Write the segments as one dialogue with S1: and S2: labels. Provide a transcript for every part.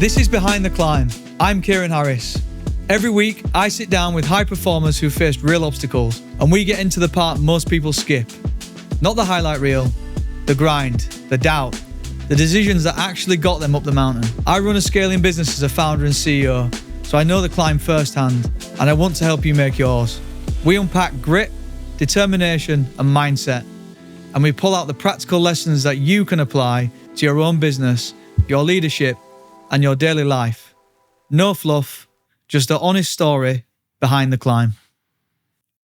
S1: This is Behind the Climb. I'm Kieran Harris. Every week, I sit down with high performers who faced real obstacles, and we get into the part most people skip. Not the highlight reel, the grind, the doubt, the decisions that actually got them up the mountain. I run a scaling business as a founder and CEO, so I know the climb firsthand, and I want to help you make yours. We unpack grit, determination, and mindset, and we pull out the practical lessons that you can apply to your own business, your leadership, and your daily life. No fluff, just an honest story behind the climb.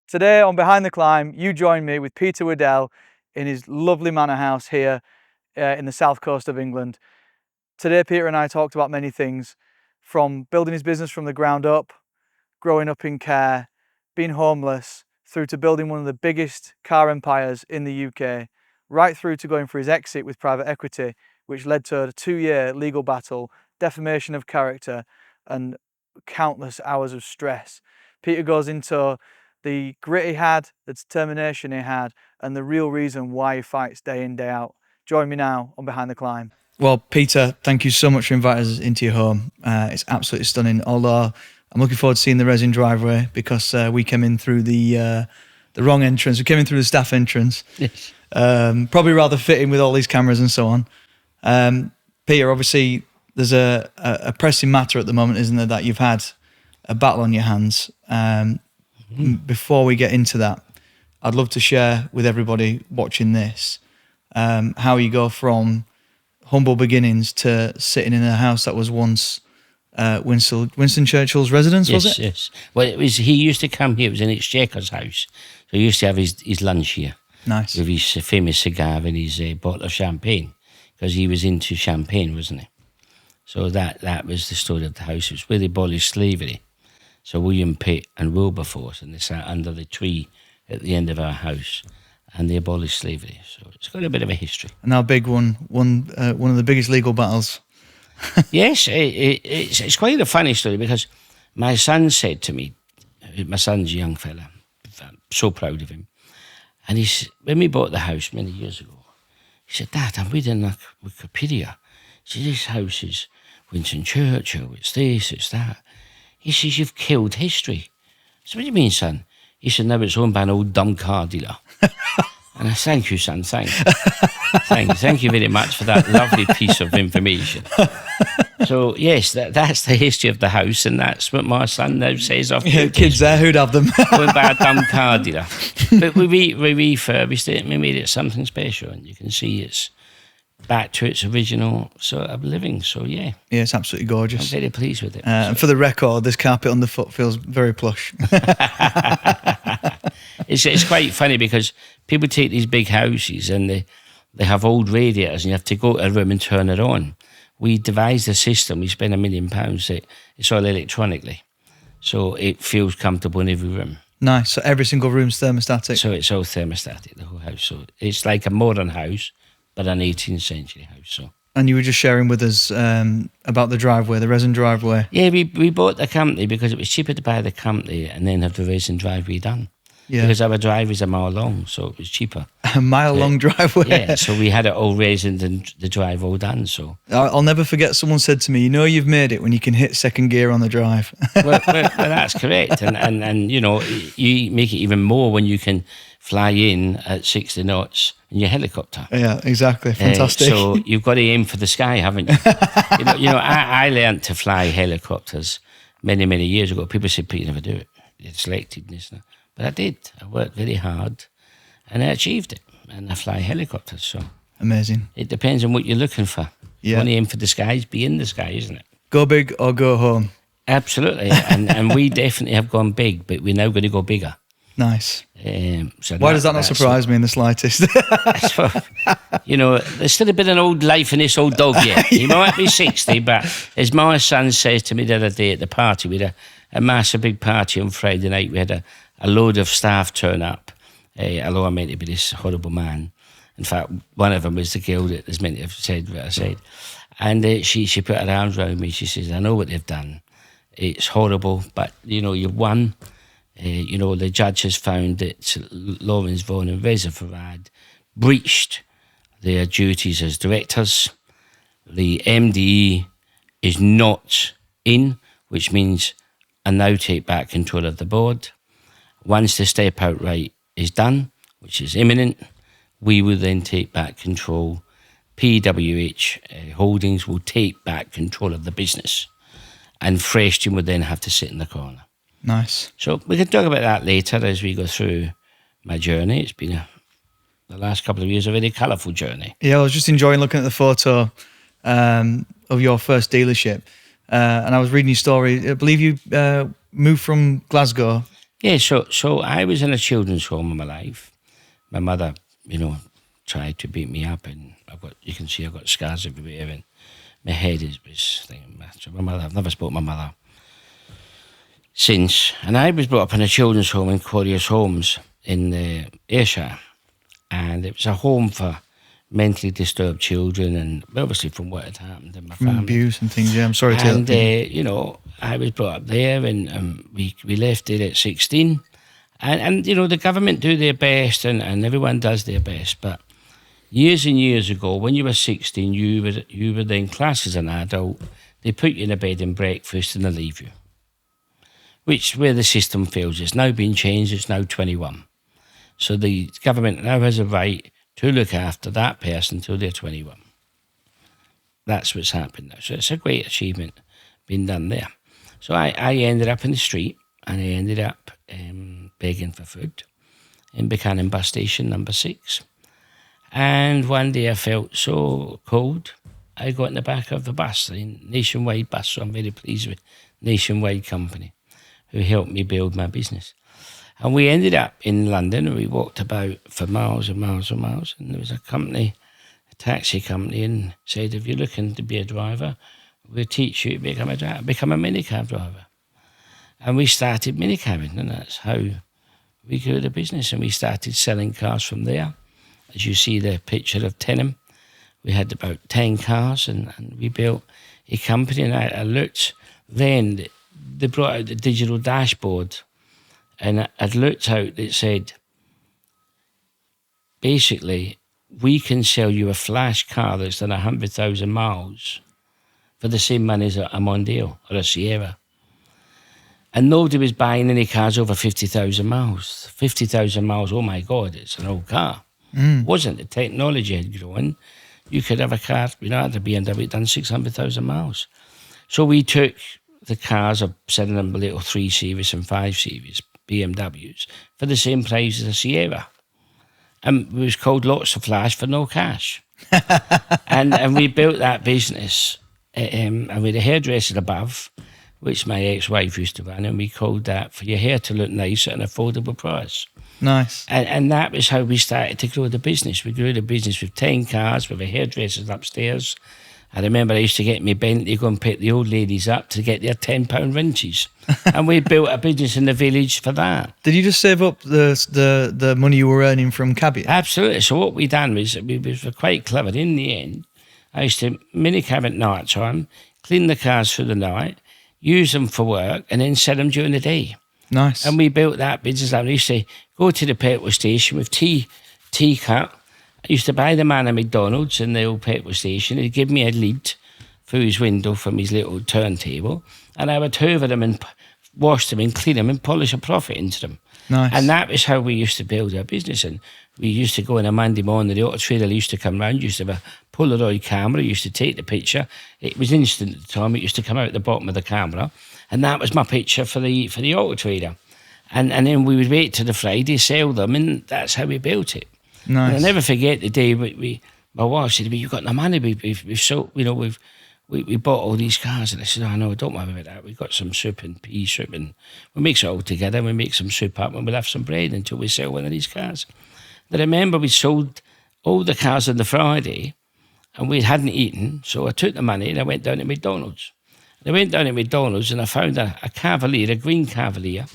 S1: Today on Behind the Climb, you join me with Peter Waddell in his lovely manor house here in the south coast of England. Today, Peter and I talked about many things, from building his business from the ground up, growing up in care, being homeless, through to building one of the biggest car empires in the UK, right through to going for his exit with private equity, which led to a 2-year legal battle, defamation of character, and countless hours of stress. Peter goes into the grit he had, the determination he had, and the real reason why he fights day in, day out. Join me now on Behind the Climb. Well, Peter, thank you so much for inviting us into your home. It's absolutely stunning, although I'm looking forward to seeing the resin driveway because we came in through the wrong entrance. We came in through the staff entrance.
S2: Yes.
S1: Probably rather fitting with all these cameras and so on. Peter, obviously, there's a pressing matter at the moment, isn't there, that you've had a battle on your hands. Before we get into that, I'd love to share with everybody watching this how you go from humble beginnings to sitting in a house that was once Winston Churchill's residence, was it?
S2: Yes. Well, he used to come here. It was in Exchequer's house. So he used to have his lunch here.
S1: Nice.
S2: With his famous cigar and his bottle of champagne, because he was into champagne, wasn't he? So that was the story of the house. It was where they abolished slavery. So William Pitt and Wilberforce, and they sat under the tree at the end of our house, and they abolished slavery. So it's got a bit of a history.
S1: And our big one of the biggest legal battles.
S2: Yes, it's quite a funny story, because my son said to me, my son's a young fella, I'm so proud of him, and when we bought the house many years ago, he said, "Dad, I'm reading like Wikipedia. See, this house is Winston Churchill, it's this, it's that." He says, "You've killed history." So what do you mean, son? He said, "No, it's owned by an old dumb car dealer." And I said, "Thank you, son, thank you very much for that lovely piece of information." So yes, that's the history of the house, and that's what my son now says of
S1: kids there who'd have them.
S2: Owned by a dumb car dealer. But we refurbished it and we made it something special, and you can see it's back to its original sort of living. So yeah,
S1: it's absolutely gorgeous.
S2: I'm very pleased with it.
S1: And for the record, this carpet underfoot feels very plush.
S2: It's quite funny, because people take these big houses and they have old radiators, and you have to go to a room and turn it on. We devised a system. We spent £1 million. It's all electronically, so it feels comfortable in every room. Nice.
S1: So every single room's thermostatic.
S2: So it's all thermostatic, the whole house. So it's like a modern house, but an 18th century house. So.
S1: And you were just sharing with us about the driveway, the resin driveway.
S2: Yeah, we bought the company because it was cheaper to buy the company and then have the resin driveway done. Yeah. Because our drive is a mile long, so it was cheaper.
S1: A mile long driveway?
S2: Yeah, so we had it all resined and the drive all done. So
S1: I'll never forget, someone said to me, "You know you've made it when you can hit second gear on the drive."
S2: well, that's correct. And you know, you make it even more when you can fly in at 60 knots in your helicopter.
S1: Yeah, exactly. Fantastic.
S2: So you've got to aim for the sky, haven't you? I learned to fly helicopters many, many years ago. People said, "Pete, you never do it. You're selected." But I did. I worked very hard and I achieved it. And I fly helicopters. So
S1: amazing.
S2: It depends on what you're looking for. Yeah. You want to aim for the skies, be in the sky, isn't it?
S1: Go big or go home.
S2: Absolutely. and we definitely have gone big, but we're now going to go bigger.
S1: Nice.
S2: So
S1: why does that not surprise me in the slightest?
S2: There's still a bit of an old life in this old dog yet. He might be 60, but as my son says to me the other day at the party, we had a massive big party on Friday night. We had a load of staff turn up, although I meant to be this horrible man. In fact, one of them was the girl that was meant to have said what I said. And she put her arms around me. She says, "I know what they've done. It's horrible, but, you've won. The judge has found that Lawrence Vaughan and Reza Farhad breached their duties as directors. The MD is not in, which means I now take back control of the board. Once the step out right is done, which is imminent, we will then take back control. PWH Holdings will take back control of the business, and Freshstream would then have to sit in the corner.
S1: Nice.
S2: So we can talk about that later as we go through my journey. It's been the last couple of years a very colourful journey.
S1: Yeah, I was just enjoying looking at the photo of your first dealership, and I was reading your story. I believe you moved from Glasgow.
S2: Yeah, so I was in a children's home all my life. My mother, tried to beat me up, and you can see I've got scars everywhere, and my head was thinking. So my mother, I've never spoken to my mother since, and I was brought up in a children's home in Quarriers Homes in Ayrshire, and it was a home for mentally disturbed children, and obviously from what had happened in my family,
S1: abuse and things. Yeah, I'm sorry to.
S2: And I was brought up there, and we left there at 16, and the government do their best, and everyone does their best, but years and years ago, when you were 16, you were then classed as an adult. They put you in a bed and breakfast, and they leave you. Which, where the system fails, it's now been changed. It's now 21. So the government now has a right to look after that person until they're 21. That's what's happened now. So it's a great achievement being done there. So I ended up in the street, and I ended up begging for food in Buchanan bus station number 6. And one day I felt so cold, I got in the back of the bus, the Nationwide bus, so I'm very pleased with Nationwide Company, who helped me build my business. And we ended up in London, and we walked about for miles and miles and miles, and there was a company, a taxi company, and said, if you're looking to be a driver, we'll teach you to become a minicab driver. And we started minicabbing, and that's how we grew the business, and we started selling cars from there. As you see the picture of Tenham, we had about 10 cars, and we built a company, and I looked then, they brought out the digital dashboard, and I'd looked out, it said, basically, we can sell you a flash car that's done 100,000 miles for the same money as a Mondeo or a Sierra. And nobody was buying any cars over 50,000 miles. 50,000 miles, oh my God, it's an old car. Wasn't the technology had grown. You could have a car, had a BMW done 600,000 miles. So we took the cars of selling them little 3 Series and 5 Series BMWs for the same price as a Sierra. And it was called Lots of Flash for no cash. and we built that business. And we had a hairdresser above, which my ex-wife used to run, and we called that for your hair to look nice at an affordable price.
S1: Nice.
S2: And that was how we started to grow the business. We grew the business with 10 cars, with the hairdressers upstairs. I remember I used to get my Bentley, go and pick the old ladies up to get their £10 wrenches. And we built a business in the village for that.
S1: Did you just save up the money you were earning from cabbing?
S2: Absolutely. So what we done was, we were quite clever. In the end, I used to minicab at night time, clean the cars through the night, use them for work, and then sell them during the day.
S1: Nice.
S2: And we built that business. I used to go to the petrol station with tea cup. I used to buy the man a McDonald's in the old petrol station. He'd give me a lead through his window from his little turntable, and I would hoover them and wash them and clean them and polish a profit into them.
S1: Nice.
S2: And that was how we used to build our business. And we used to go on a Monday morning, the auto trader used to come round, used to have a Polaroid camera, used to take the picture. It was instant at the time. It used to come out the bottom of the camera. And that was my picture for the auto trader. And then we would wait till the Friday, sell them, and that's how we built it.
S1: Nice.
S2: And I'll never forget the day my wife said to me, "You've got no money, we've sold, we bought all these cars." And I said, "Oh no, don't worry about that. We've got some soup and pea soup, and we mix it all together, we make some soup up, and we'll have some bread until we sell one of these cars." And I remember we sold all the cars on the Friday, and we hadn't eaten, so I took the money and I went down to McDonald's. And I went down to McDonald's and I found a Cavalier, a green Cavalier,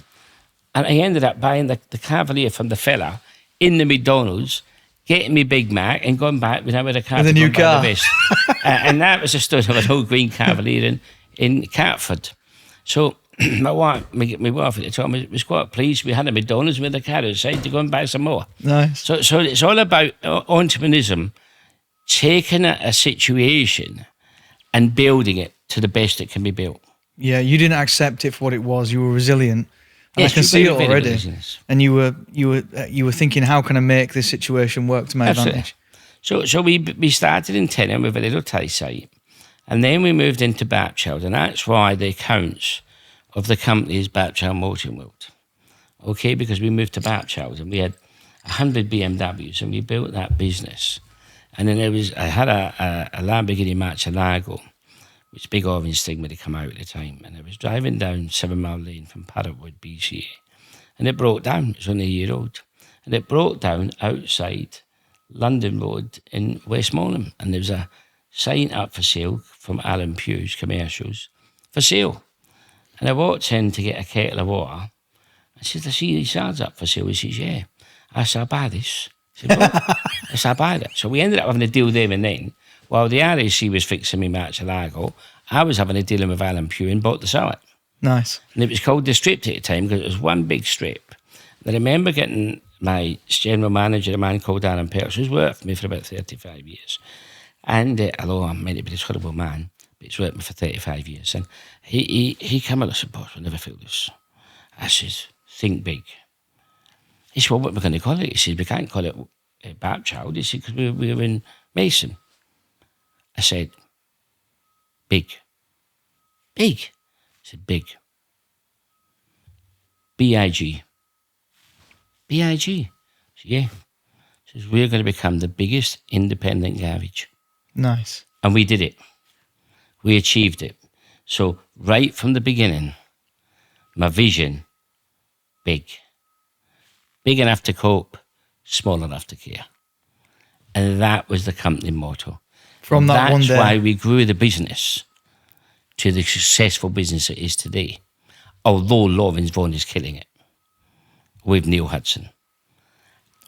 S2: and I ended up buying the Cavalier from the fella in the McDonald's, getting me Big Mac and going back with a car.
S1: With a new car.
S2: And that was the story of an old green Cavalier in Catford. So my wife at the time was quite pleased. We had a McDonald's with a car outside to go and buy some more.
S1: Nice.
S2: So it's all about entrepreneurism, taking a situation and building it to the best it can be built.
S1: Yeah, you didn't accept it for what it was. You were resilient. And
S2: Yes,
S1: I can
S2: you
S1: see it
S2: build a bit of
S1: already.
S2: resilience.
S1: And you were thinking, how can I make this situation work to my
S2: Absolutely.
S1: advantage?
S2: So we started in Tennant with a little tie site, and then we moved into Bapchild, and that's why the accounts of the company is Bapchild Motoring World. Okay, because we moved to Bapchild and we had 100 BMWs and we built that business. And then I had a Lamborghini Murcielago, which big orange thing when it come out at the time, and I was driving down 7 Mile Lane from Parrotwood, BCA, and it broke down. It was only a year old, and it broke down outside London Road in Westmoreland, and there was a sign up for sale from Alan Pugh's Commercials for sale. And I walked in to get a kettle of water. I said, I see these yards up for sale. He says, yeah. I said, I'll buy this. I said, what? I said, I'll buy that. So we ended up having a deal there and then. While the RAC was fixing me Murcielago, I was having a deal with Alan Pugh and bought the site.
S1: Nice.
S2: And it was called The Strip at the time because it was one big strip. And I remember getting my general manager, a man called Alan Perks, who's worked for me for about 35 years. And although I'm meant to be this horrible man, but he's worked for me for 35 years. And he came and I said, boss, we'll never feel this. I says, think big. He said, well, what are we going to call it? He said, we can't call it Bapchild. He said, because we're in Mason. I said, big. Big? I said, big. B-I-G. B-I-G. I said, yeah. He says, we're going to become the biggest independent garage.
S1: Nice.
S2: And we did it. We achieved it. So right from the beginning, my vision, big. Big enough to cope, small enough to care. And that was the company motto.
S1: From that one day.
S2: That's why we grew the business to the successful business it is today. Although Lawrence Vaughan is killing it with Neil Hudson.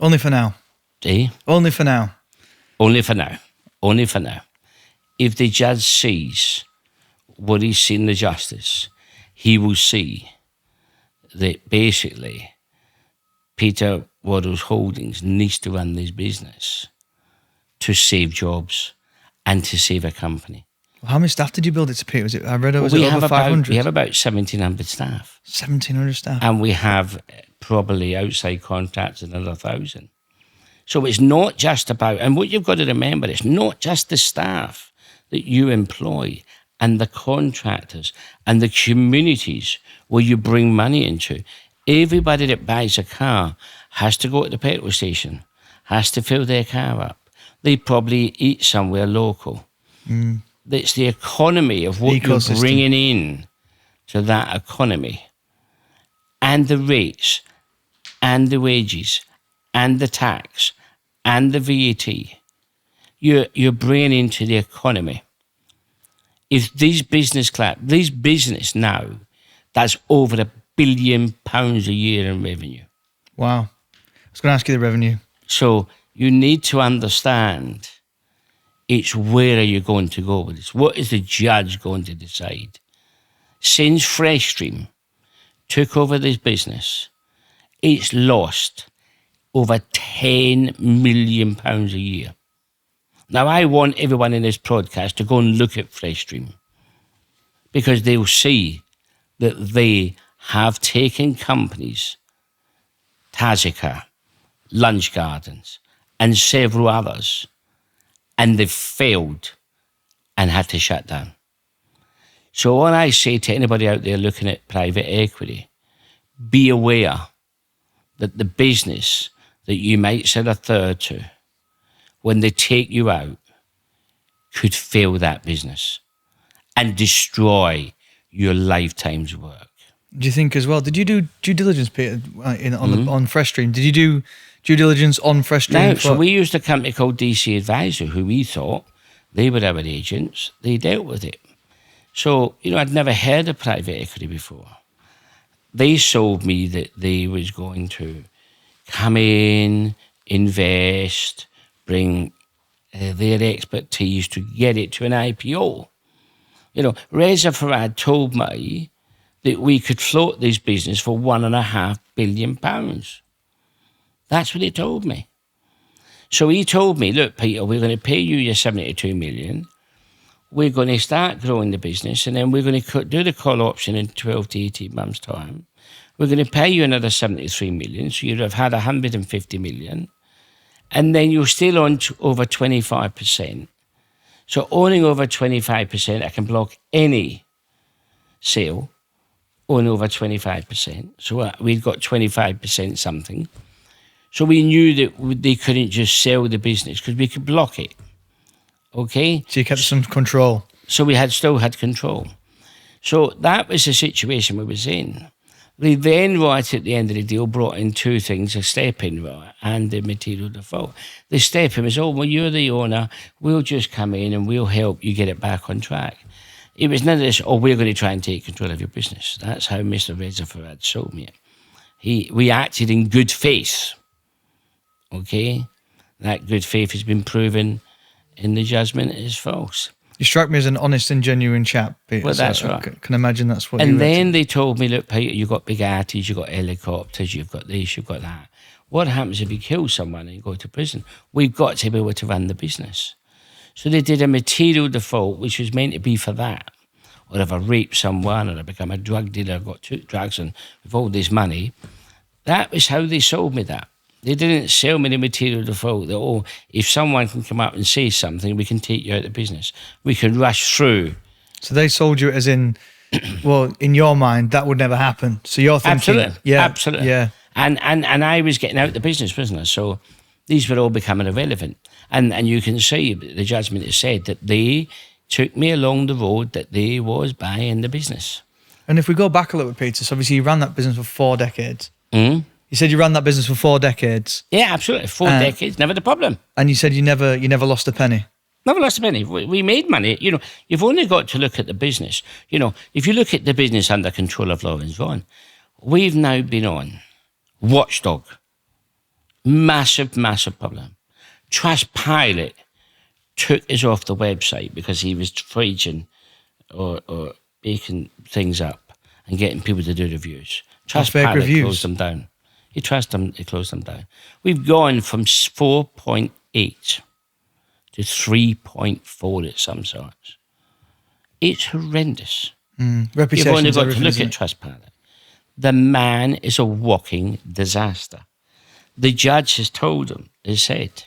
S1: Only for now.
S2: Eh?
S1: Only for now.
S2: Only for now. Only for now. If the judge sees what he's seen the justice, he will see that basically Peter Waddell's Holdings needs to run this business to save jobs and to save a company.
S1: How many staff did you build it to, Pete? Was it? I read it was
S2: we
S1: over
S2: have
S1: 500.
S2: We have about 1,700 staff.
S1: 1,700 staff.
S2: And we have probably outside contracts another 1,000. So it's not just about, and what you've got to remember, it's not just the staff that you employ and the contractors and the communities where you bring money into. Everybody that buys a car has to go to the petrol station, has to fill their car up. They probably eat somewhere local.
S1: Mm.
S2: It's the economy of what you're bringing in to that economy, and the rates, and the wages, and the tax, and the VAT. You're bringing into the economy. If these business now, that's over £1 billion a year in revenue.
S1: Wow. I was going to ask you the revenue.
S2: So you need to understand it's where are you going to go with this? What is the judge going to decide? Since Freshstream took over this business, it's lost over £10 million a year. Now, I want everyone in this podcast to go and look at Freshstream because they'll see that they have taken companies, Tazica, Lunch Gardens, and several others, and they've failed and had to shut down. So what I say to anybody out there looking at private equity, be aware that the business that you might sell a third to, when they take you out, could fail that business and destroy your lifetime's work.
S1: Do you think as well? Did you do due diligence, Peter, on Freshstream? Did you do due diligence on Freshstream?
S2: No, so we used a company called DC Advisor, who we thought they were our agents. They dealt with it. So, I'd never heard of private equity before. They sold me that they was going to come in, invest, bring their expertise to get it to an IPO. Reza Farad told me that we could float this business for £1.5 billion. That's what he told me. So he told me, look, Peter, we're going to pay you your 72 million. we're going to start growing the business, and then we're going to do the call option in 12 to 18 months' time. We're going to pay you another 73 million, so you'd have had 150 million, and then you're still on over 25%. So owning over 25%, I can block any sale on over 25%. So we'd got 25% something. So we knew that they couldn't just sell the business because we could block it. Okay?
S1: So you kept some control.
S2: So we still had control. So that was the situation we was in. We then, right at the end of the deal, brought in two things, a step-in, right, and the material default. The step-in was, well, you're the owner, we'll just come in and we'll help you get it back on track. It was none of this, we're going to try and take control of your business. That's how Mr. Reza Farad sold me it. We acted in good faith, okay? That good faith has been proven in the judgment as false.
S1: You struck me as an honest and genuine chap, Peter.
S2: Well, that's right.
S1: I can imagine that's what
S2: and
S1: you
S2: then they told me, look, Peter, you've got Bugattis, you've got helicopters, you've got this, you've got that. What happens if you kill someone and you go to prison? We've got to be able to run the business. So they did a material default, which was meant to be for that. Or if I rape someone, or I become a drug dealer, I've got drugs and with all this money. That was how they sold me that. They didn't sell me the material default that, if someone can come up and say something, we can take you out of business. We can rush through.
S1: So they sold you as in, well, in your mind, that would never happen. So you're thinking...
S2: Absolutely. Yeah. And I was getting out of the business, wasn't I? So these were all becoming irrelevant. And you can see the judgment has said that they took me along the road that they was buying the business.
S1: And if we go back a little bit, Peter, so obviously you ran that business for 4 decades.
S2: Mm.
S1: You said you ran that business for 4 decades.
S2: Yeah, absolutely. 4 decades, never the problem.
S1: And you said you never lost a penny.
S2: Never lost a penny. We made money. You know, you've only got to look at the business. You know, if you look at the business under control of Lawrence Vaughan, we've now been on Watchdog. Massive, massive problem. Trustpilot took us off the website because he was preaching or making things up and getting people to do reviews. Trustpilot closed them down. He closed them down. We've gone from 4.8 to 3.4 at some sorts. It's horrendous.
S1: Reputation.
S2: You've only got to look at Trustpilot. The man is a walking disaster. The judge has told him, has said,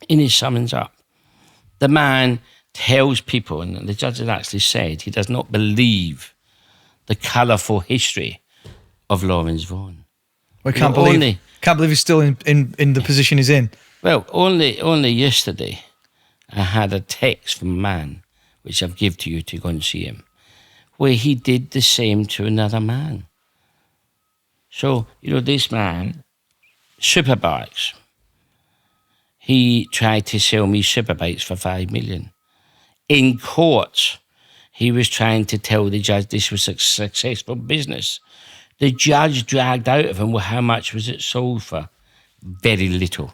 S2: in his summons up, the man tells people, and the judge has actually said, he does not believe the colourful history of Lawrence Vaughan.
S1: I can't believe he's still in the position he's in.
S2: Well, only yesterday I had a text from a man, which I've given to you to go and see him, where he did the same to another man. So, you know, this man, superbikes, he tried to sell me superbikes for 5 million. In court, he was trying to tell the judge this was a successful business. The judge dragged out of him, well, how much was it sold for? Very little.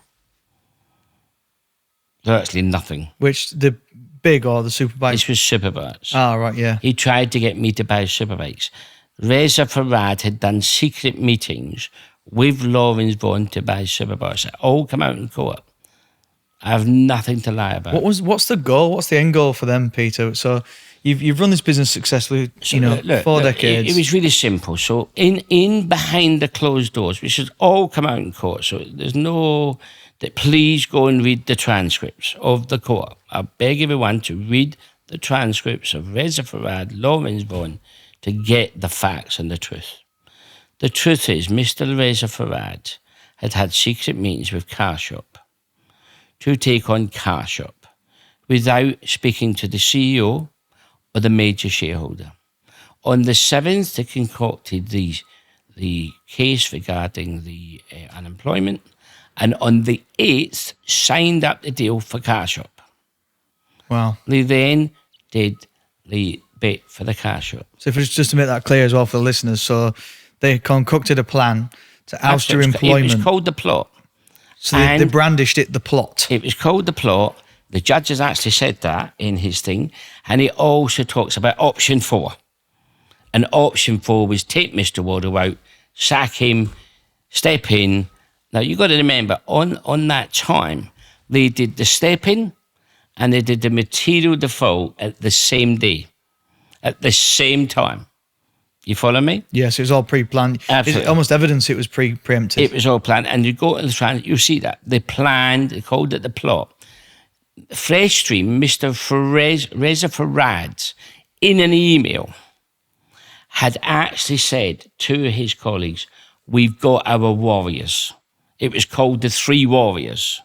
S2: Virtually nothing.
S1: Which, the big or the superbikes?
S2: This was superbikes.
S1: Oh, right, yeah.
S2: He tried to get me to buy superbikes. Reza Farad had done secret meetings with Lawrence Vaughan to buy superbikes. It all come out in court. I have nothing to lie about.
S1: What's the goal? What's the end goal for them, Peter? So you've run this business successfully,
S2: so,
S1: 4 decades.
S2: It was really simple. So in behind the closed doors, which has all come out in court. So there's no that. Please go and read the transcripts of the court. I beg everyone to read the transcripts of Reza Farad, Lawrence Vaughan, to get the facts and the truth. The truth is, Mr. Reza Farad had secret meetings with Car Shop to take on Car Shop without speaking to the CEO or the major shareholder. On the 7th, they concocted the case regarding the unemployment, and on the 8th, signed up the deal for Car Shop.
S1: Wow.
S2: They then did the bit for the Car Shop.
S1: So just to make that clear as well for the listeners, so they concocted a plan to oust your employment.
S2: It was called the plot.
S1: So they brandished it the plot.
S2: It was called the plot. The judge has actually said that in his thing. And he also talks about option 4. And option 4 was take Mr. Waddell out, sack him, step in. Now, you've got to remember, on that time, they did the step in and they did the material default at the same day, at the same time. You follow me?
S1: Yes, it was all pre-planned.
S2: Absolutely.
S1: It's almost evidence it was preempted.
S2: It was all planned. And you go to the trans, you see that. They planned, they called it the plot. Freshstream, Mr. Reza Farad, in an email, had actually said to his colleagues, we've got our warriors. It was called the Three Warriors.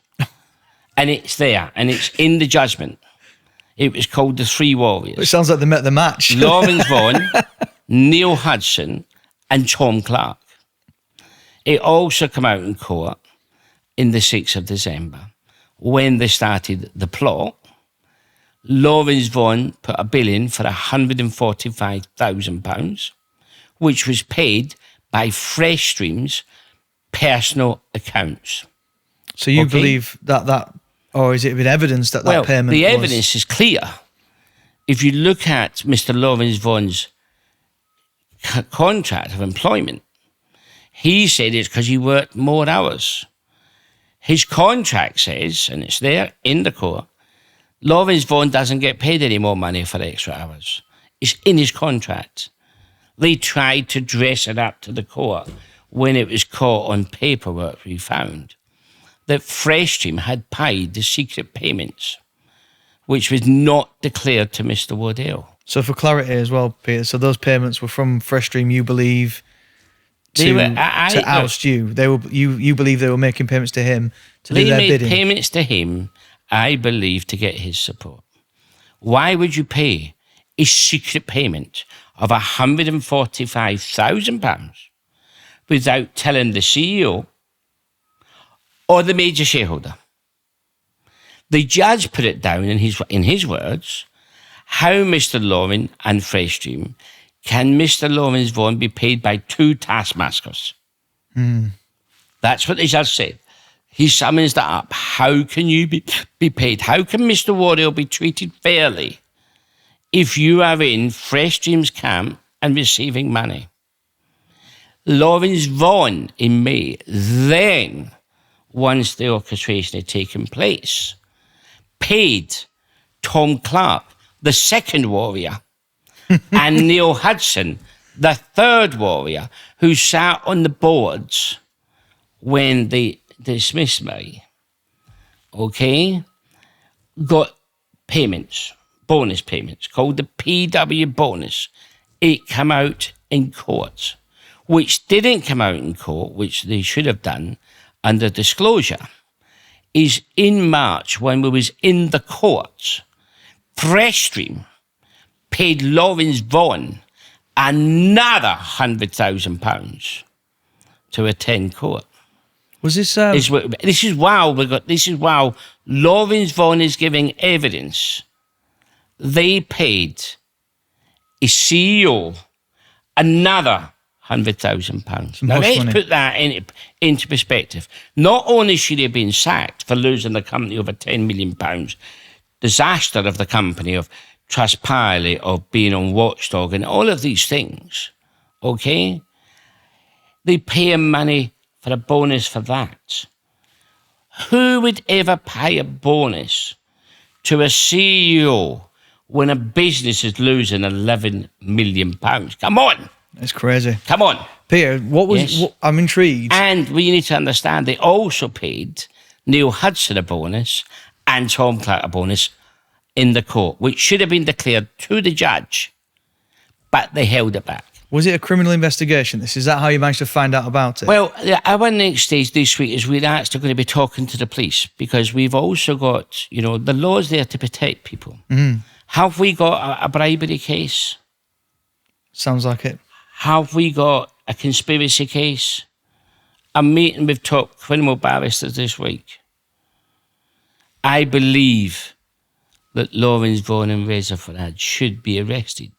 S2: And it's there, and it's in the judgment. It was called the Three Warriors.
S1: It sounds like they met the match.
S2: Lawrence Vaughan, Neil Hudson, and Tom Clark. It also came out in court in the 6th of December when they started the plot. Lawrence Vaughan put a bill in for £145,000, which was paid by Freshstream's personal accounts.
S1: So you believe that, or is it been evidence that payment
S2: the evidence is clear. If you look at Mr. Lawrence Vaughan's contract of employment, he said it's because he worked more hours. His contract says, and it's there in the court, Lawrence Vaughan doesn't get paid any more money for extra hours. It's in his contract. They tried to dress it up to the court when it was caught on paperwork we found that Freshstream had paid the secret payments, which was not declared to Mr. Waddell.
S1: So for clarity as well, Peter, so those payments were from Freshstream, you believe, to oust you. You believe they were making payments to him to do their bidding.
S2: They made payments to him, I believe, to get his support. Why would you pay a secret payment of £145,000 without telling the CEO or the major shareholder? The judge put it down in his words, how Mr. Lawrence and Freshstream can Mr. Lawrence Vaughan be paid by two taskmasters? That's what the judge said. He summons that up. How can you be paid? How can Mr. Waddell be treated fairly if you are in Freshstream's camp and receiving money? Lawrence Vaughan in May, then, once the orchestration had taken place, paid Tom Clark, the second warrior, and Neil Hudson, the third warrior, who sat on the boards when they dismissed me, got payments, bonus payments, called the PW bonus. It came out in court, which didn't come out in court, which they should have done under disclosure, is in March when we was in the courts. Freshstream paid Lawrence Vaughan another £100,000 to attend court.
S1: Was this?
S2: This is wow. This is wow. Lawrence Vaughan is giving evidence. They paid a CEO another £100,000. Now let's put that into perspective. Not only should he have been sacked for losing the company over £10 million, disaster of the company, of Trustpilot, of being on Watchdog, and all of these things, they pay him money for a bonus for that. Who would ever pay a bonus to a CEO when a business is losing £11 million? Come on.
S1: It's crazy.
S2: Come on.
S1: Peter, I'm intrigued.
S2: And we need to understand they also paid Neil Hudson a bonus and Tom Clark a bonus in the court, which should have been declared to the judge, but they held it back.
S1: Was it a criminal investigation? Is that how you managed to find out about it?
S2: Well, our next stage this week is we're actually going to be talking to the police, because we've also got, the law's there to protect people. Have we got a bribery case?
S1: Sounds like it.
S2: Have we got a conspiracy case? I'm meeting with top criminal barristers this week. I believe that Lawrence Vaughan and Reza Farad should be arrested.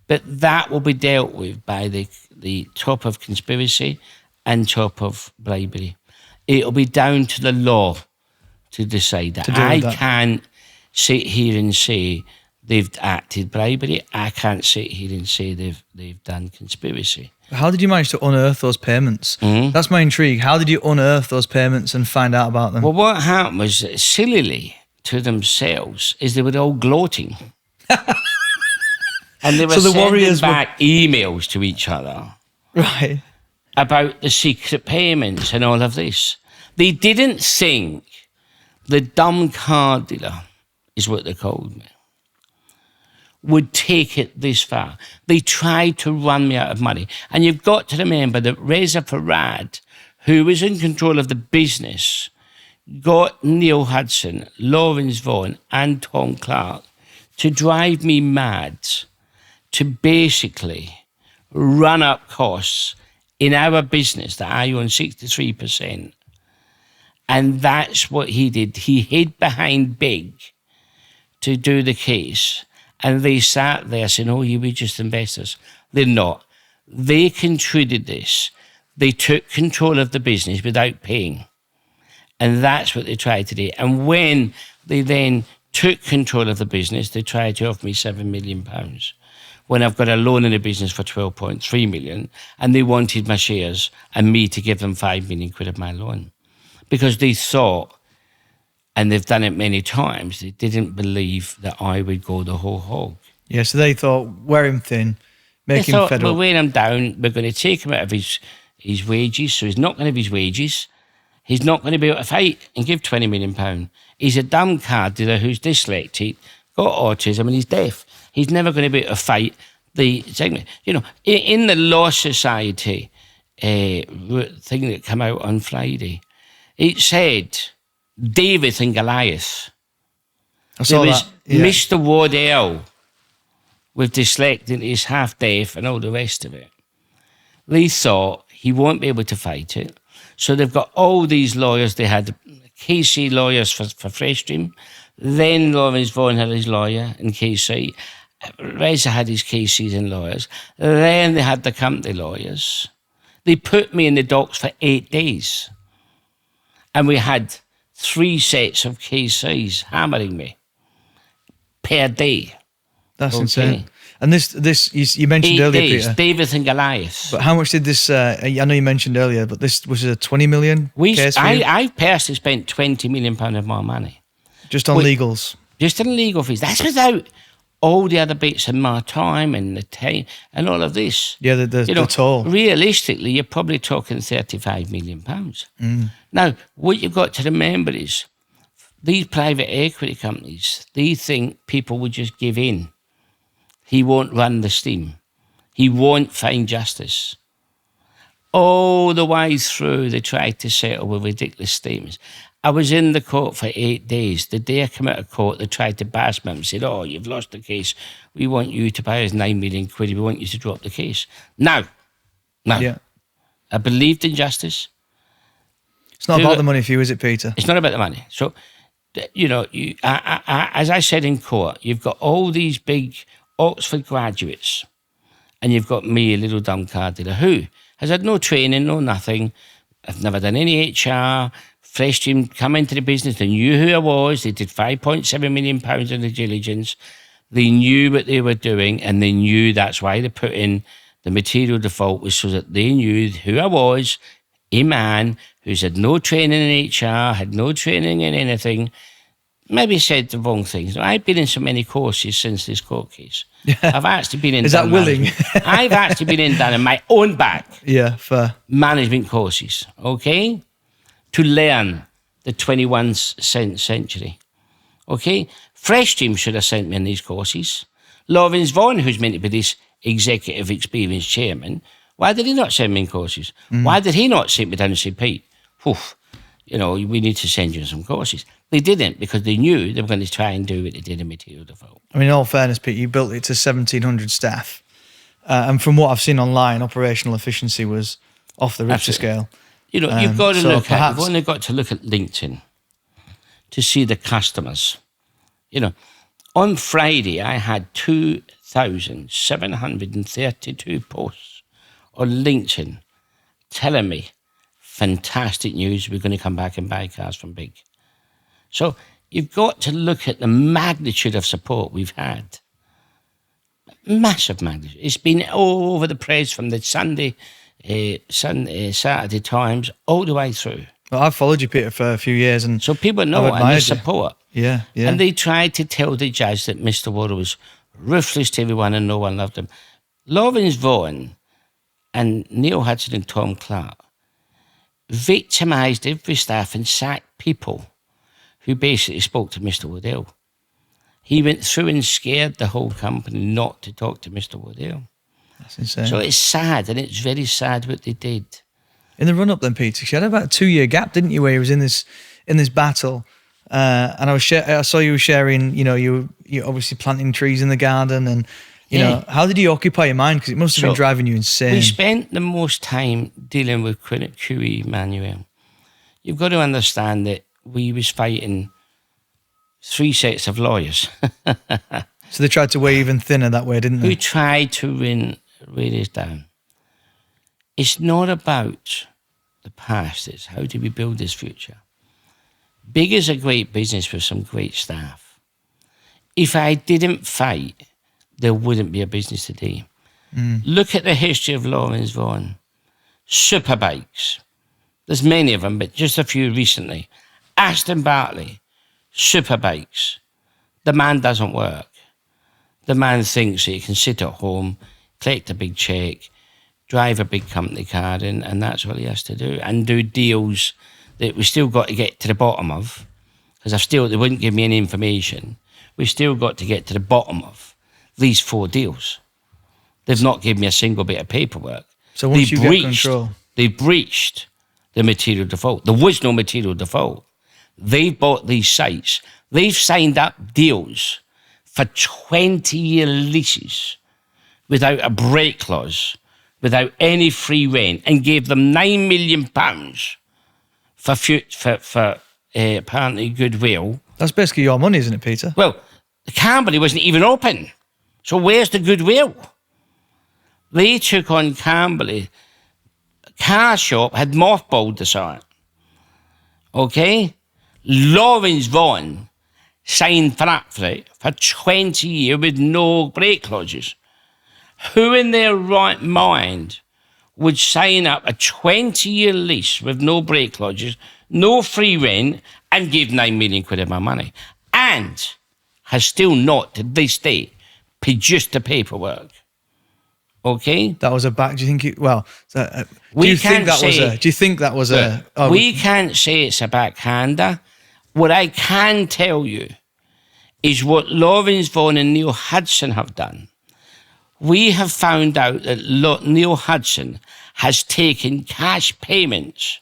S2: But that will be dealt with by the top of conspiracy and top of bribery. It'll be down to the law to decide that. I can't sit here and say they've acted bribery. I can't sit here and say they've done conspiracy.
S1: How did you manage to unearth those payments? That's my intrigue. How did you unearth those payments and find out about them?
S2: Well, what happened was, sillily, to themselves is they were all gloating. And they were
S1: So the
S2: sending
S1: Warriors
S2: back emails to each other
S1: Right.
S2: about the secret payments and all of this. They didn't think the dumb car dealer, is what they called me, would take it this far. They tried to run me out of money. And you've got to remember that Reza Farad, who was in control of the business, got Neil Hudson, Lawrence Vaughan, and Tom Clark to drive me mad, to basically run up costs in our business that I own 63%. And that's what he did. He hid behind Big to do the case. And they sat there saying, oh, you were just investors. They're not. They concluded this. They took control of the business without paying. And that's what they tried to do. And when they then took control of the business, they tried to offer me £7 million. When I've got a loan in the business for 12.3 million, and they wanted my shares and me to give them 5 million quid of my loan. Because they thought, and they've done it many times, they didn't believe that I would go the whole hog.
S1: Yeah, so they thought, wear him thin, make
S2: They
S1: him
S2: thought,
S1: fed
S2: we'll
S1: up.
S2: weigh him down, we're going to take him out of his wages, so he's not going to have his wages. He's not going to be able to fight and give £20 million. He's a dumb car dealer who's dyslexic, got autism, and he's deaf. He's never going to be able to fight the segment. You know, in the Law Society thing that came out on Friday, it said David and Goliath.
S1: I saw
S2: There was
S1: that. Yeah.
S2: Mr. Waddell with dyslexic, he's half deaf and all the rest of it. They thought he won't be able to fight it. So they've got all these lawyers. They had KC lawyers for Freshstream. Then Lawrence Vaughan had his lawyer in KC. Reza had his KCs and lawyers. Then they had the company lawyers. They put me in the docks for 8 days. And we had 3 sets of KCs hammering me per day.
S1: That's
S2: Okay.
S1: insane. And this you mentioned
S2: 8
S1: earlier,
S2: days,
S1: Peter.
S2: David and Goliath.
S1: But how much did this? I know you mentioned earlier, but this was a 20 million case for you?
S2: I personally spent £20 million of my money
S1: Just on
S2: Wait.
S1: legals.
S2: just in legal fees. That's without all the other bits of my time and the time and all of this.
S1: Yeah, the toll.
S2: Realistically, you're probably talking £35 million. Now, what you've got to remember is these private equity companies, they think people will just give in. He won't run the steam. He won't find justice. All the way through, they tried to settle with ridiculous statements. I was in the court for 8 days. The day I came out of court, they tried to bash me and said, oh, you've lost the case. We want you to pay us 9 million quid. We want you to drop the case. No.
S1: Yeah.
S2: I believed in justice.
S1: It's not about the money for you, is it, Peter?
S2: It's not about the money. So, you know, as I said in court, you've got all these big Oxford graduates, and you've got me, a little dumb car dealer, who has had no training, no nothing. I've never done any HR. Freshstream come into the business. They knew who I was. They did £5.7 million in the diligence. They knew what they were doing, and they knew that's why they put in the material default, was so that they knew who I was, a man who's had no training in HR, had no training in anything, maybe said the wrong things. I've been in so many courses since this court case. I've actually been in...
S1: Is that willing?
S2: I've actually been in done in my own back
S1: Yeah, fair.
S2: management courses, okay, to learn the 21st century, okay? Freshstream should have sent me on these courses. Lawrence Vaughan, who's meant to be this executive experienced chairman, why did he not send me in courses? Why did he not sit me down and say, Pete, you know, we need to send you some courses? They didn't, because they knew they were going to try and do what they did in material default.
S1: I mean, in all fairness, Pete, you built it to 1,700 staff. And from what I've seen online, operational efficiency was off the Richter scale.
S2: You know, you've got to
S1: so
S2: look at,
S1: perhaps-
S2: you've only got to look at LinkedIn to see the customers. You know, on Friday, I had 2,732 posts on LinkedIn telling me, fantastic news, we're going to come back and buy cars from Big. So you've got to look at the magnitude of support we've had. Massive magnitude. It's been all over the press from the Saturday Times all the way through.
S1: Well, I've followed you, Peter, for a few years, and
S2: So people know
S1: I've
S2: and they
S1: admired you.
S2: support.
S1: Yeah, yeah.
S2: And they tried to tell the judge that Mr. Waddell was ruthless to everyone and no one loved him. Lawrence Vaughan and Neil Hudson and Tom Clark victimised every staff and sacked people who basically spoke to Mr. Waddell. He went through and scared the whole company not to talk to Mr. Waddell.
S1: That's insane.
S2: So it's sad, and it's very sad what they did.
S1: In the run-up then, Peter, you had about a 2-year gap, didn't you, where he was in this battle? And I saw you were sharing, you obviously planting trees in the garden, and you know, how did he occupy your mind? Because it must have been driving you insane.
S2: We spent the most time dealing with QE Manuel. You've got to understand that we was fighting 3 sets of lawyers.
S1: So they tried to weigh even thinner that way, didn't they?
S2: Who tried to weigh us down. It's not about the past, it's how do we build this future. Big is a great business with some great staff. If I didn't fight, there wouldn't be a business today. Look at the history of Lawrence Vaughan. Superbikes. There's many of them, but just a few recently. Aston Bartley. Superbikes. The man doesn't work. The man thinks that he can sit at home, collect a big check, drive a big company car, and that's what he has to do, and do deals that we still got to get to the bottom of, because they wouldn't give me any information. We've still got to get to the bottom of these 4 deals. They've not given me a single bit of paperwork.
S1: So once you get control,
S2: they breached the material default. There was no material default. They've bought these sites. They've signed up deals for 20-year leases without a break clause, without any free rent, and gave them £9 million for apparently goodwill. That's
S1: basically your money, isn't it, Peter?
S2: Well, the company wasn't even open. So where's the goodwill? They took on Camberley. Car shop had mothballed the site. Okay? Lawrence Vaughan signed for it for 20 years with no break clauses. Who in their right mind would sign up a 20-year lease with no break clauses, no free rent, and give £9 million of my money? And has still not, to this day, produced the paperwork. Okay?
S1: That was a back. Do you think it, well, do you think that was a...
S2: We can't say it's a backhander. What I can tell you is what Lawrence Vaughan and Neil Hudson have done. We have found out that Neil Hudson has taken cash payments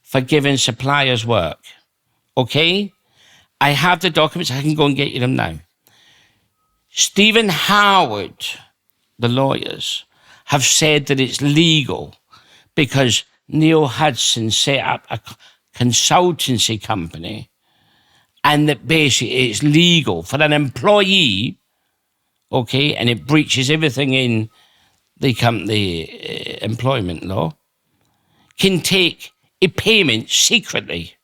S2: for giving suppliers work. Okay? I have the documents. I can go and get you them now. Stephen Howard, the lawyers, have said that it's legal because Neil Hudson set up a consultancy company, and that basically it's legal for an employee, okay, and it breaches everything in the company employment law, can take a payment secretly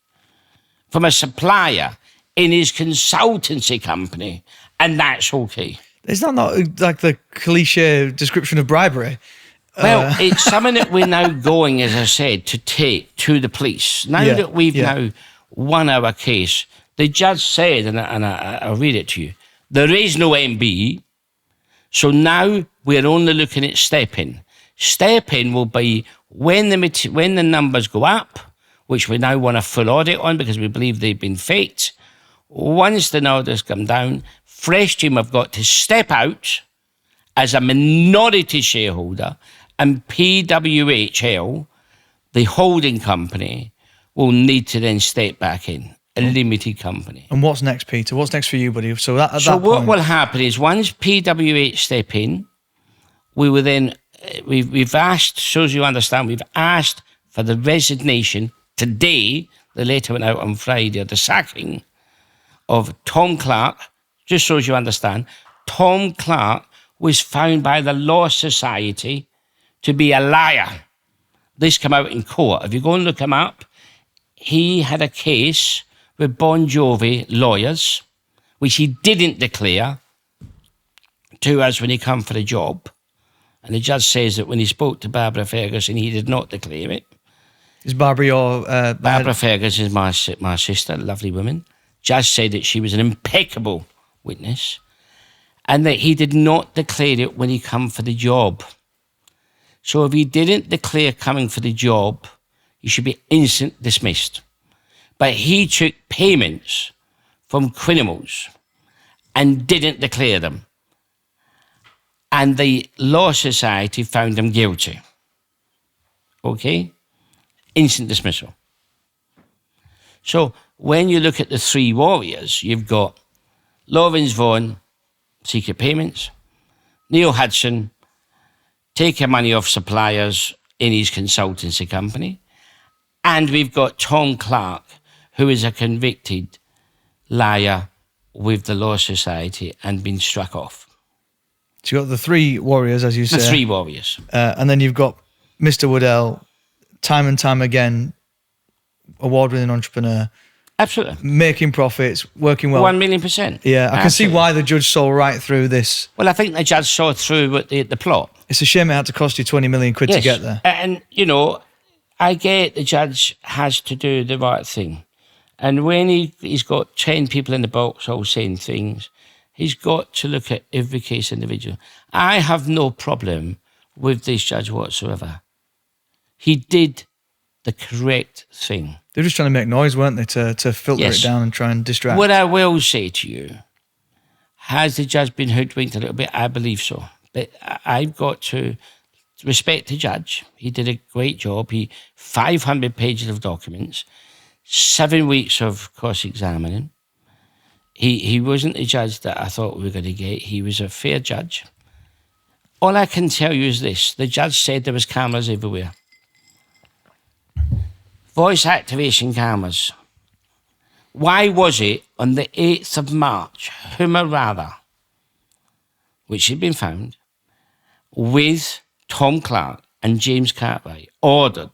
S2: from a supplier in his consultancy company, and that's okay.
S1: Is that not like the cliche description of bribery?
S2: Well, it's something that we're now going, as I said, to take to the police. Now that we've now won our case, the judge said, and I'll read it to you, there is no MB, so now we're only looking at step-in. Step-in will be when the numbers go up, which we now want a full audit on because we believe they've been faked. Once the numbers come down, Freshstream have got to step out as a minority shareholder, and PWHL, the holding company, will need to then step back in, a limited company.
S1: And what's next, Peter? What's next for you, buddy? So
S2: what will happen is once PWH step in, we will then, we've asked, so as you understand, we've asked for the resignation today, the letter went out on Friday, the sacking of Tom Clark. Just so as you understand, Tom Clark was found by the Law Society to be a liar. This came out in court. If you go and look him up, he had a case with Bon Jovi lawyers, which he didn't declare to us when he come for the job. And the judge says that when he spoke to Barbara Ferguson, he did not declare it.
S1: Is Barbara your...
S2: Barbara Ferguson is my sister, a lovely woman. judge said that she was an impeccable witness and that he did not declare it when he come for the job. So if he didn't declare coming for the job, he should be instant dismissed. But he took payments from criminals and didn't declare them. And the Law Society found him guilty. Okay? Instant dismissal. So when you look at the three warriors, you've got Lawrence Vaughan, secret payments, Neil Hudson, taking money off suppliers in his consultancy company, and we've got Tom Clark, who is a convicted liar with the Law Society and been struck off.
S1: So you've got the three warriors, as you say.
S2: The three warriors.
S1: And then you've got Mr. Waddell, time and time again, award-winning entrepreneur.
S2: Absolutely.
S1: Making profits, working well.
S2: 1,000,000%.
S1: Yeah, I can see why the judge saw right through this.
S2: Well, I think the judge saw through with the plot.
S1: It's a shame it had to cost you 20 million quid to get there.
S2: And, you know, I get the judge has to do the right thing. And when he's got 10 people in the box all saying things, he's got to look at every case individual. I have no problem with this judge whatsoever. He did the correct thing.
S1: They were just trying to make noise, weren't they, to filter it down and try and distract.
S2: What I will say to you, has the judge been hoodwinked a little bit? I believe so. But I've got to respect the judge. He did a great job. 500 pages of documents, 7 weeks of cross-examining. He wasn't the judge that I thought we were going to get. He was a fair judge. All I can tell you is this. The judge said there was cameras everywhere. Voice activation cameras. Why was it on the 8th of March, Humarada, which had been found, with Tom Clark and James Cartwright, ordered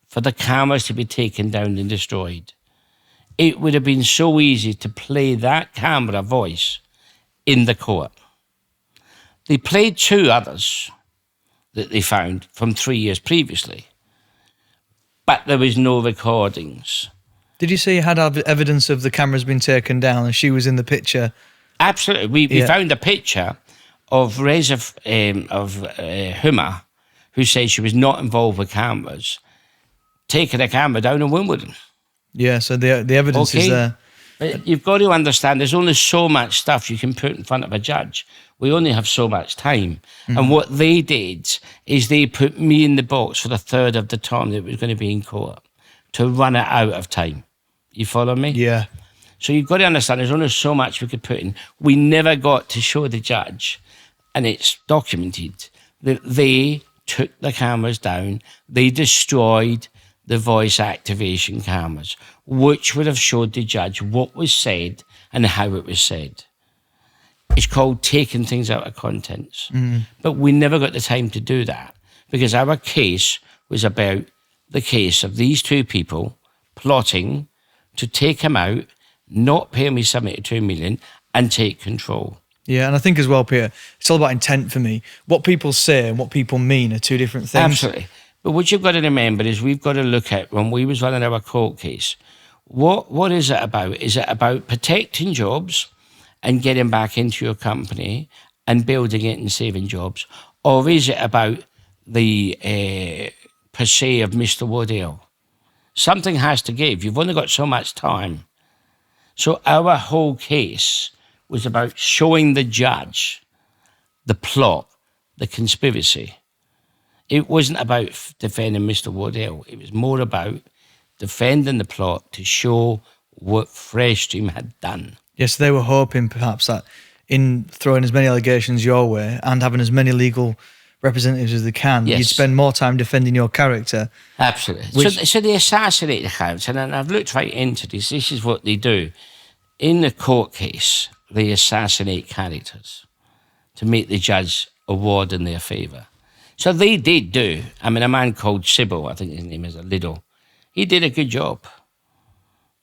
S2: for the cameras to be taken down and destroyed? It would have been so easy to play that camera voice in the court. They played 2 others that they found from 3 years previously, but there was no recordings.
S1: Did you say you had evidence of the cameras being taken down and she was in the picture?
S2: Absolutely. We found a picture of Reza Huma, who said she was not involved with cameras, taking a camera down in Wimbledon.
S1: Yeah, so the evidence is there.
S2: But you've got to understand there's only so much stuff you can put in front of a judge. We only have so much time. Mm-hmm. And what they did is they put me in the box for the third of the time that it was going to be in court to run it out of time. You follow me?
S1: Yeah.
S2: So you've got to understand there's only so much we could put in. We never got to show the judge, and it's documented, that they took the cameras down, they destroyed the voice activation cameras, which would have showed the judge what was said and how it was said. It's called taking things out of context. Mm. But we never got the time to do that because our case was about the case of these 2 people plotting to take him out, not pay me 72 million and take control.
S1: Yeah, and I think as well, Peter, it's all about intent for me. What people say and what people mean are 2 different things.
S2: Absolutely. But what you've got to remember is we've got to look at, when we was running our court case, what is it about? Is it about protecting jobs and getting back into your company and building it and saving jobs? Or is it about the per se of Mr. Waddell? Something has to give. You've only got so much time. So our whole case was about showing the judge the plot, the conspiracy. It wasn't about defending Mr. Waddell. It was more about defending the plot to show what Freshstream had done.
S1: Yes, they were hoping perhaps that in throwing as many allegations your way and having as many legal representatives as they can, you'd spend more time defending your character.
S2: Absolutely. So they assassinate the character, and I've looked right into this. This is what they do. In the court case, they assassinate characters to make the judge award in their favour. So they did do. I mean, a man called Sybil, I think his name is Liddell, he did a good job.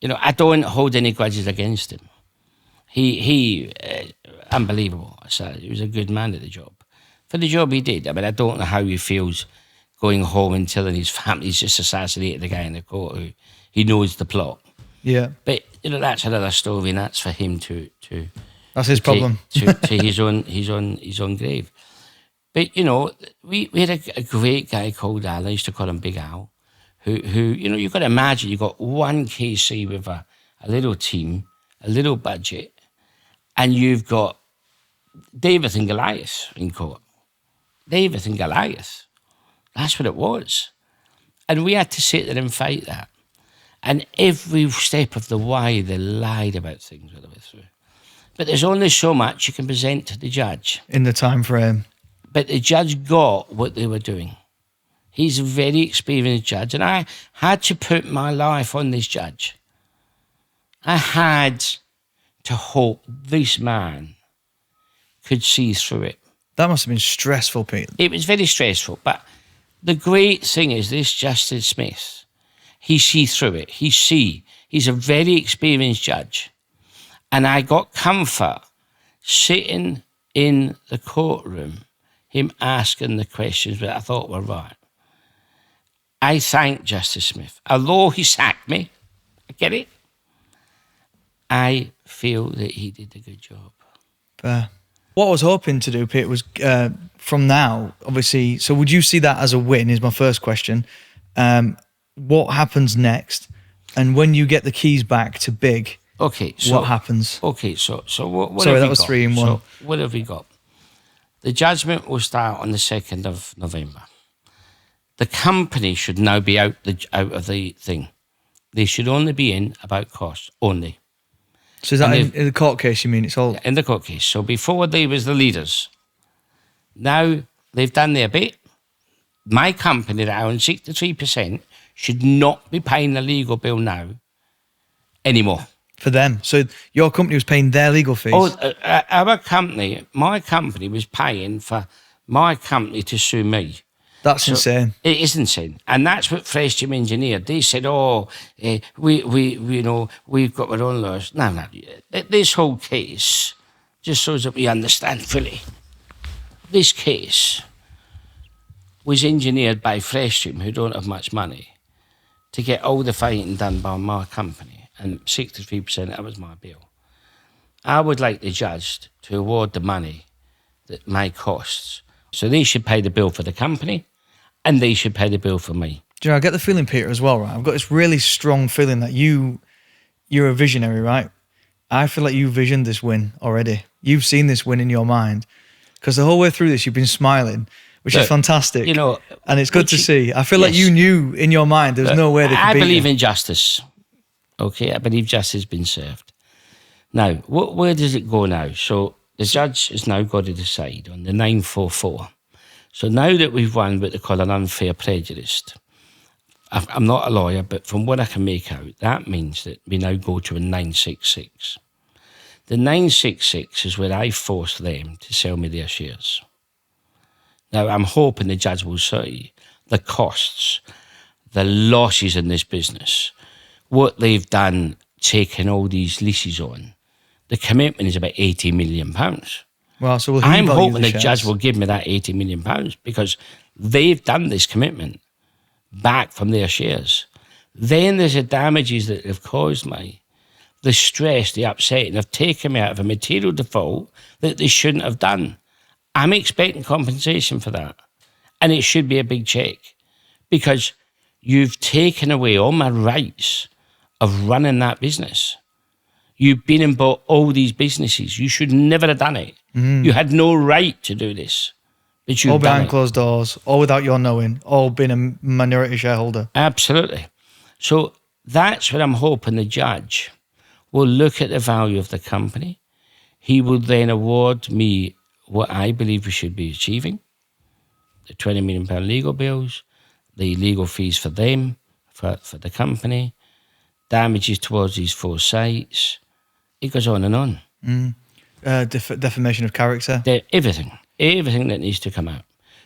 S2: You know, I don't hold any grudges against him. He unbelievable. So he was a good man at the job. For the job he did. I mean, I don't know how he feels going home and telling his family he's just assassinated the guy in the court who he knows the plot.
S1: Yeah.
S2: But that's another story, and that's for him to
S1: That's his problem.
S2: to his own grave. But we had a great guy called Al. I used to call him Big Al, who you've got to imagine you've got one KC with a little team, a little budget, and you've got David and Goliath in court. David and Goliath. That's what it was. And we had to sit there and fight that. And every step of the way, they lied about things all the way through. But there's only so much you can present to the judge.
S1: In the time frame.
S2: But the judge got what they were doing. He's a very experienced judge. And I had to put my life on this judge. I had to hope this man could see through it.
S1: That must have been stressful, Pete.
S2: It was very stressful. But the great thing is this Justice Smith, he see through it. He's a very experienced judge. And I got comfort sitting in the courtroom, him asking the questions that I thought were right. I thank Justice Smith. Although he sacked me, I get it, I feel that he did a good job.
S1: What I was hoping to do, Pete, was from now, obviously, so would you see that as a win is my first question. What happens next? And when you get the keys back to Big, what happens?
S2: Okay, so what
S1: Sorry,
S2: have
S1: that
S2: we
S1: was
S2: got?
S1: 3 in 1.
S2: So what have we got? The judgment will start on the 2nd of November. The company should now be out of the thing. They should only be in about costs, only.
S1: So is that in the court case, you mean? It's all...
S2: In the court case. So before they was the leaders. Now they've done their bit. My company that owns 63% should not be paying the legal bill now anymore.
S1: For them. So your company was paying their legal fees?
S2: Our company, my company was paying for my company to sue me.
S1: That's insane.
S2: It is insane. And that's what Freshstream engineered. They said, we've got our own laws. No. This whole case, just so that we understand fully, this case was engineered by Freshstream, who don't have much money, to get all the fighting done by my company. And 63%, that was my bill. I would like the judge to award the money that my costs. So they should pay the bill for the company, and they should pay the bill for me.
S1: Do you know, I get the feeling, Peter, as well, right? I've got this really strong feeling that you're a visionary, right? I feel like you visioned this win already. You've seen this win in your mind. Because the whole way through this, you've been smiling, which is fantastic. And it's good to see. I feel like you knew in your mind there was no way they could beat you.
S2: I believe in justice. Okay, I believe justice has been served. Now, where does it go now? So the judge has now got to decide on the 944. So now that we've won what they call an unfair prejudice, I'm not a lawyer, but from what I can make out, that means that we now go to a 966. The 966 is where I force them to sell me their shares. Now, I'm hoping the judge will say the costs, the losses in this business, what they've done, taking all these leases on, the commitment is about £80 million.
S1: Well, so
S2: I'm hoping the judge will give me that £80 million because they've done this commitment back from their shares. Then there's the damages that they've caused me, the stress, the upsetting of taking me out of a material default that they shouldn't have done. I'm expecting compensation for that. And it should be a big check because you've taken away all my rights of running that business. You've been and bought all these businesses. You should never have done it. You had no right to do this. But you've
S1: all
S2: done
S1: behind
S2: it.
S1: closed doors, all without your knowing, all being a minority shareholder.
S2: Absolutely. So that's what I'm hoping the judge will look at the value of the company. He will then award me what I believe we should be achieving, the £20 million legal bills, the legal fees for them, for the company, damages towards these 4 sites. It goes on and on.
S1: Defamation of character.
S2: Everything that needs to come out.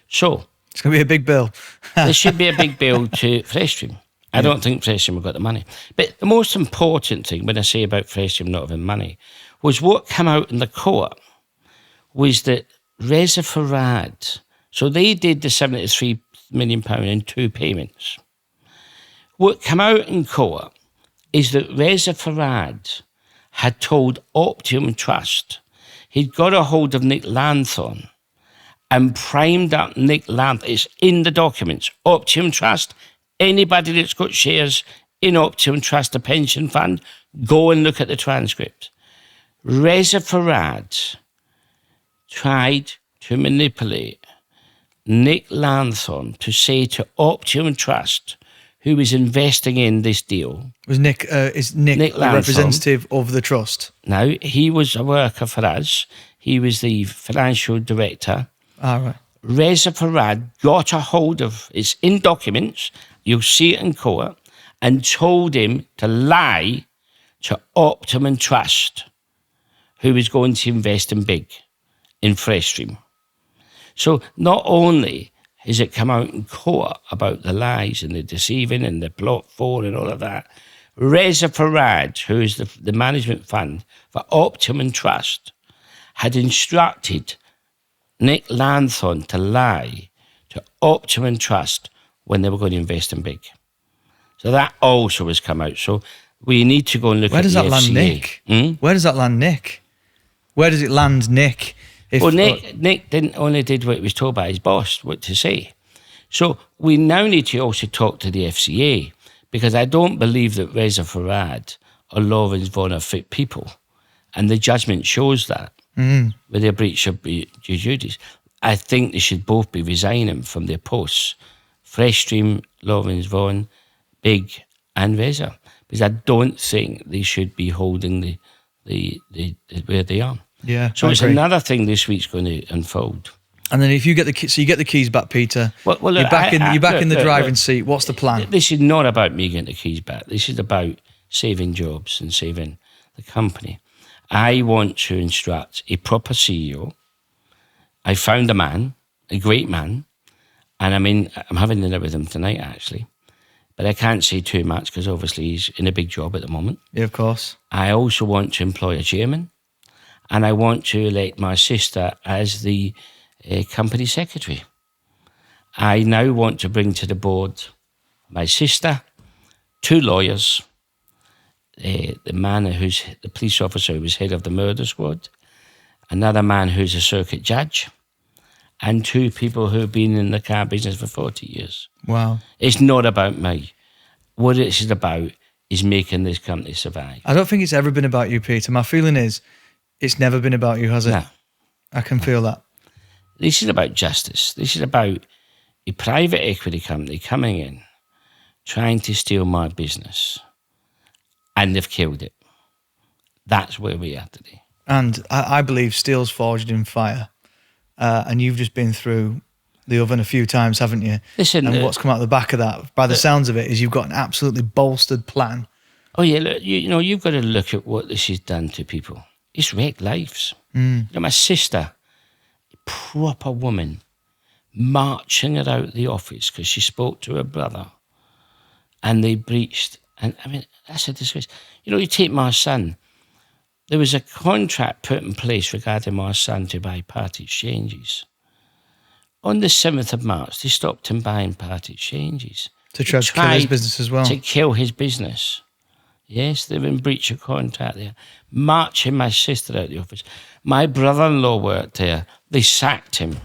S2: So
S1: it's going to be a big bill.
S2: there should be a big bill to Freshstream. I don't think Freshstream have got the money. But the most important thing when I say about Freshstream not having money was what came out in the court was that Reza Farad, so they did the £73 million in 2 payments. What came out in court is that Reza Farad had told Optimum Trust he'd got a hold of Nick Lanthorn and primed up Nick Lanthorn. It's in the documents. Optimum Trust, anybody that's got shares in Optimum Trust, a pension fund, go and look at the transcript. Reza Farad tried to manipulate Nick Lanthorn to say to Optimum Trust, who was investing in this deal.
S1: Is Nick a representative of the trust?
S2: No, he was a worker for us. He was the financial director.
S1: All right.
S2: Reza Farad got a hold of, it's in documents, you'll see it in court, and told him to lie to Optimum Trust, who was going to invest in big, in Freshstream. So not only has it come out in court about the lies and the deceiving and the plot for and all of that, Reza Farad, who is the management fund for Optimum Trust, had instructed Nick Lanthorn to lie to Optimum Trust when they were going to invest in big. So that also has come out. So we need to go and look at the FCA.
S1: Where does that land Nick? Where does that land Nick? Where does it land Nick?
S2: Nick only did what he was told by his boss, what to say. So we now need to also talk to the FCA, because I don't believe that Reza Farad or Lawrence Vaughan are fit people. And the judgment shows that with their breach of duties. I think they should both be resigning from their posts. Freshstream, Lawrence Vaughan, Big and Reza. Because I don't think they should be holding the where they are.
S1: Yeah.
S2: So it's another thing this week's going to unfold.
S1: And then if you get the keys back, Peter. Well, you're back in the driving seat. What's the plan?
S2: This is not about me getting the keys back. This is about saving jobs and saving the company. I want to instruct a proper CEO. I found a man, a great man, and I'm having dinner with him tonight actually. But I can't say too much because obviously he's in a big job at the moment.
S1: Yeah, of course.
S2: I also want to employ a chairman, and I want to elect my sister as the company secretary. I now want to bring to the board my sister, 2 lawyers, the man who's the police officer who was head of the murder squad, another man who's a circuit judge, and 2 people who have been in the car business for 40 years.
S1: Wow.
S2: It's not about me. What it's about is making this company survive.
S1: I don't think it's ever been about you, Peter. My feeling is it's never been about you, has it?
S2: No.
S1: I can feel that.
S2: This is about justice. This is about a private equity company coming in, trying to steal my business, and they've killed it. That's where we are today.
S1: And I believe steel's forged in fire. And you've just been through the oven a few times, haven't you?
S2: Listen,
S1: and what's come out the back of that, by the sounds of it, is you've got an absolutely bolstered plan.
S2: Oh yeah, look, you've got to look at what this has done to people. It's wrecked lives. My sister, a proper woman, marching her out the office because she spoke to her brother, and they breached. And that's a disgrace. You take my son. There was a contract put in place regarding my son to buy part exchanges. On the 7th of March, they stopped him buying part exchanges.
S1: To try to kill his business as well.
S2: To kill his business. Yes, they're in breach of contract there. Marching my sister out the office. My brother-in-law worked there. They sacked him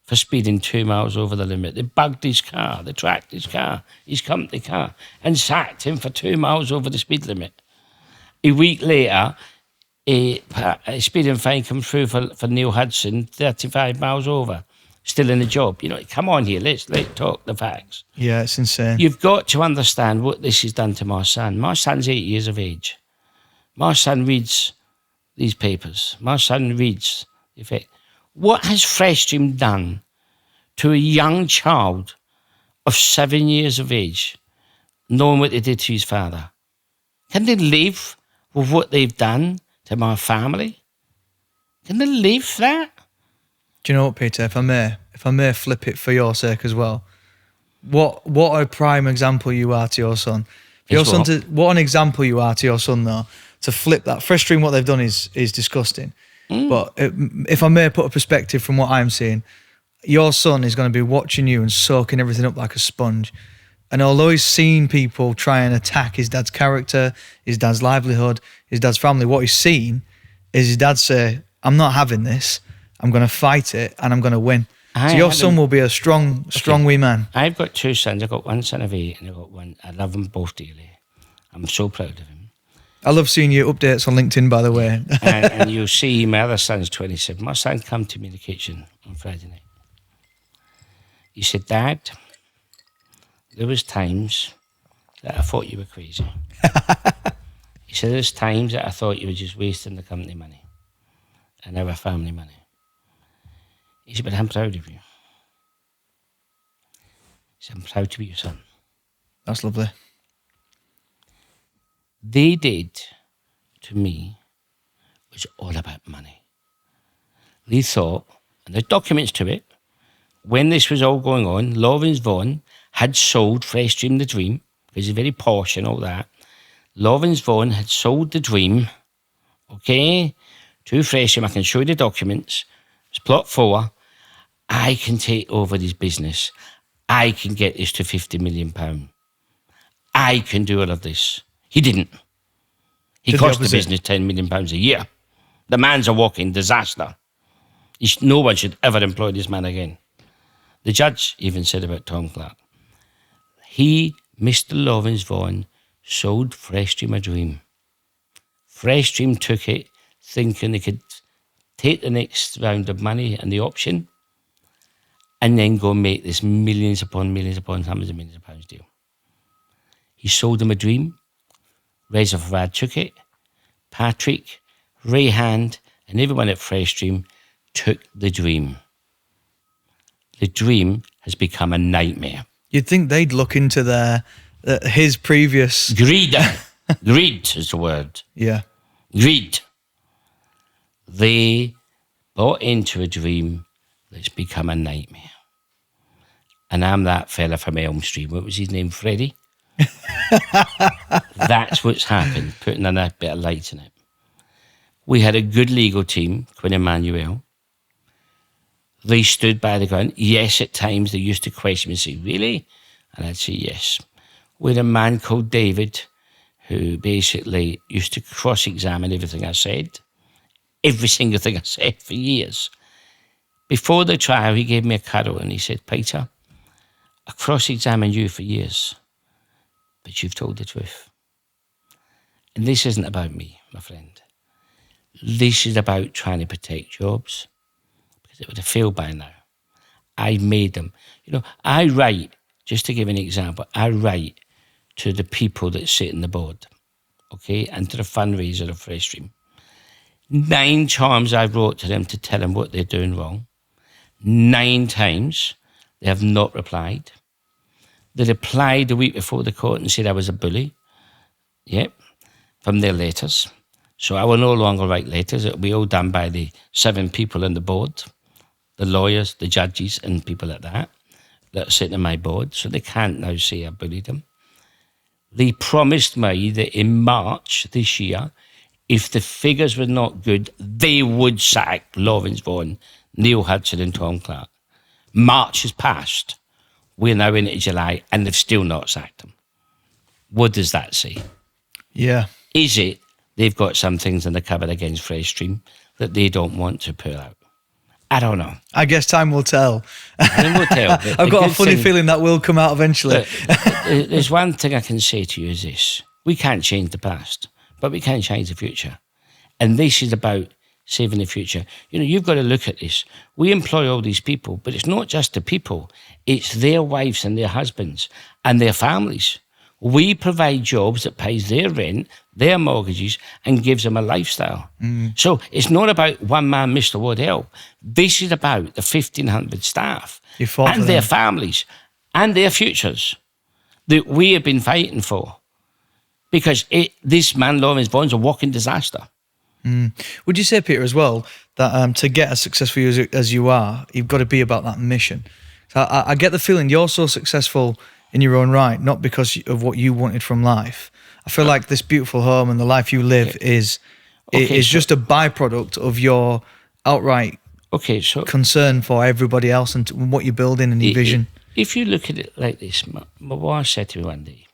S2: for speeding 2 miles over the limit. They bugged his car. They tracked his car, his company car, and sacked him for 2 miles over the speed limit. A week later, a speeding fine come through for Neil Hudson, 35 miles over, still in the job. Come on here, let's talk the facts.
S1: Yeah, it's insane.
S2: You've got to understand what this has done to my son. My son's 8 years of age. My son reads these papers. My son reads the effect. What has Freshstream done to a young child of 7 years of age, knowing what they did to his father? Can they live with what they've done to my family? Can they live that?
S1: Do you know what, Peter? If I may flip it for your sake as well. What a prime example you are to your son. What an example you are to your son, though. To flip that. Freshstream, what they've done is disgusting. But if I may put a perspective from what I'm seeing, your son is going to be watching you and soaking everything up like a sponge. And although he's seen people try and attack his dad's character, his dad's livelihood, his dad's family, what he's seen is his dad say, I'm not having this. I'm going to fight it and I'm going to win. So your son will be a strong wee man.
S2: I've got 2 sons. I've got one son of 8 and I've got one. I love them both dearly. I'm so proud of him.
S1: I love seeing your updates on LinkedIn, by the way.
S2: and you'll see my other son's 27. My son come to me in the kitchen on Friday night. He said, Dad, there was times that I thought you were crazy. He said, there's times that I thought you were just wasting the company money and our family money. He said, but I'm proud of you. He said, I'm proud to be your son.
S1: That's lovely.
S2: They did, to me, was all about money. They thought, and there's documents to it, when this was all going on, Lawrence Vaughan had sold Freshstream the Dream, because he's very posh and all that. Lawrence Vaughan had sold the Dream, okay, to Freshstream. I can show you the documents. It's plot 4. I can take over this business. I can get this to £50 million. I can do all of this. He didn't. He cost the business £10 million a year. The man's a walking disaster. No one should ever employ this man again. The judge even said about Tom Clark. He, Mr. Lawrence Vaughan, sold Freshstream a dream. Freshstream took it thinking they could take the next round of money and the option and then go make this millions upon hundreds of millions of pounds deal. He sold them a dream. Reza Farad took it. Patrick, Ray Hand, and everyone at Freshstream took the dream. The dream has become a nightmare.
S1: You'd think they'd look into his previous...
S2: Greed. Greed is the word.
S1: Yeah.
S2: Greed. They bought into a dream that's become a nightmare. And I'm that fella from Elm Street. What was his name? Freddie? That's what's happened, putting in a bit of light in it. We had a good legal team, Quinn Emmanuel. They stood by the ground. Yes, at times they used to question me and say, really? And I'd say, yes. We had a man called David who basically used to cross-examine everything I said. Every single thing I said for years. Before the trial, he gave me a cuddle and he said, Peter, I cross-examined you for years, but you've told the truth. And this isn't about me, my friend. This is about trying to protect jobs, because it would have failed by now. I made them. You know, I write, just to give an example, I write to the people that sit in the board, okay, and to the fundraiser of Freshstream. 9 times I wrote to them to tell them what they're doing wrong. 9 times they have not replied. They replied the week before the court and said I was a bully. Yep, from their letters. So I will no longer write letters. It will be all done by the 7 people on the board, the lawyers, the judges, and people like that are sitting on my board. So they can't now say I bullied them. They promised me that in March this year, if the figures were not good, they would sack Lawrence Vaughan, Neil Hudson and Tom Clark. March has passed. We're now into July and they've still not sacked them. What does that say? Yeah. Is it they've got some things in the cupboard against Freshstream that they don't want to pull out? I don't know.
S1: I guess time will tell.
S2: Time will tell.
S1: I've got a funny feeling that will come out eventually.
S2: There's one thing I can say to you is this. We can't change the past, but we can change the future. And this is about saving the future. You know, you've got to look at this. We employ all these people, but it's not just the people. It's their wives and their husbands and their families. We provide jobs that pays their rent, their mortgages, and gives them a lifestyle. So it's not about one man, Mr. Waddell. This is about the 1,500 staff and their families and their futures that we have been fighting for. Because this man, Lawrence Vaughan's a walking disaster.
S1: Would you say, Peter, as well, that to get as successful as you are, you've got to be about that mission? So I get the feeling you're so successful in your own right, not because of what you wanted from life. I feel like this beautiful home and the life you live is just a byproduct of your outright concern for everybody else and what you're building and your vision.
S2: if you look at it like this, my wife said to me one day,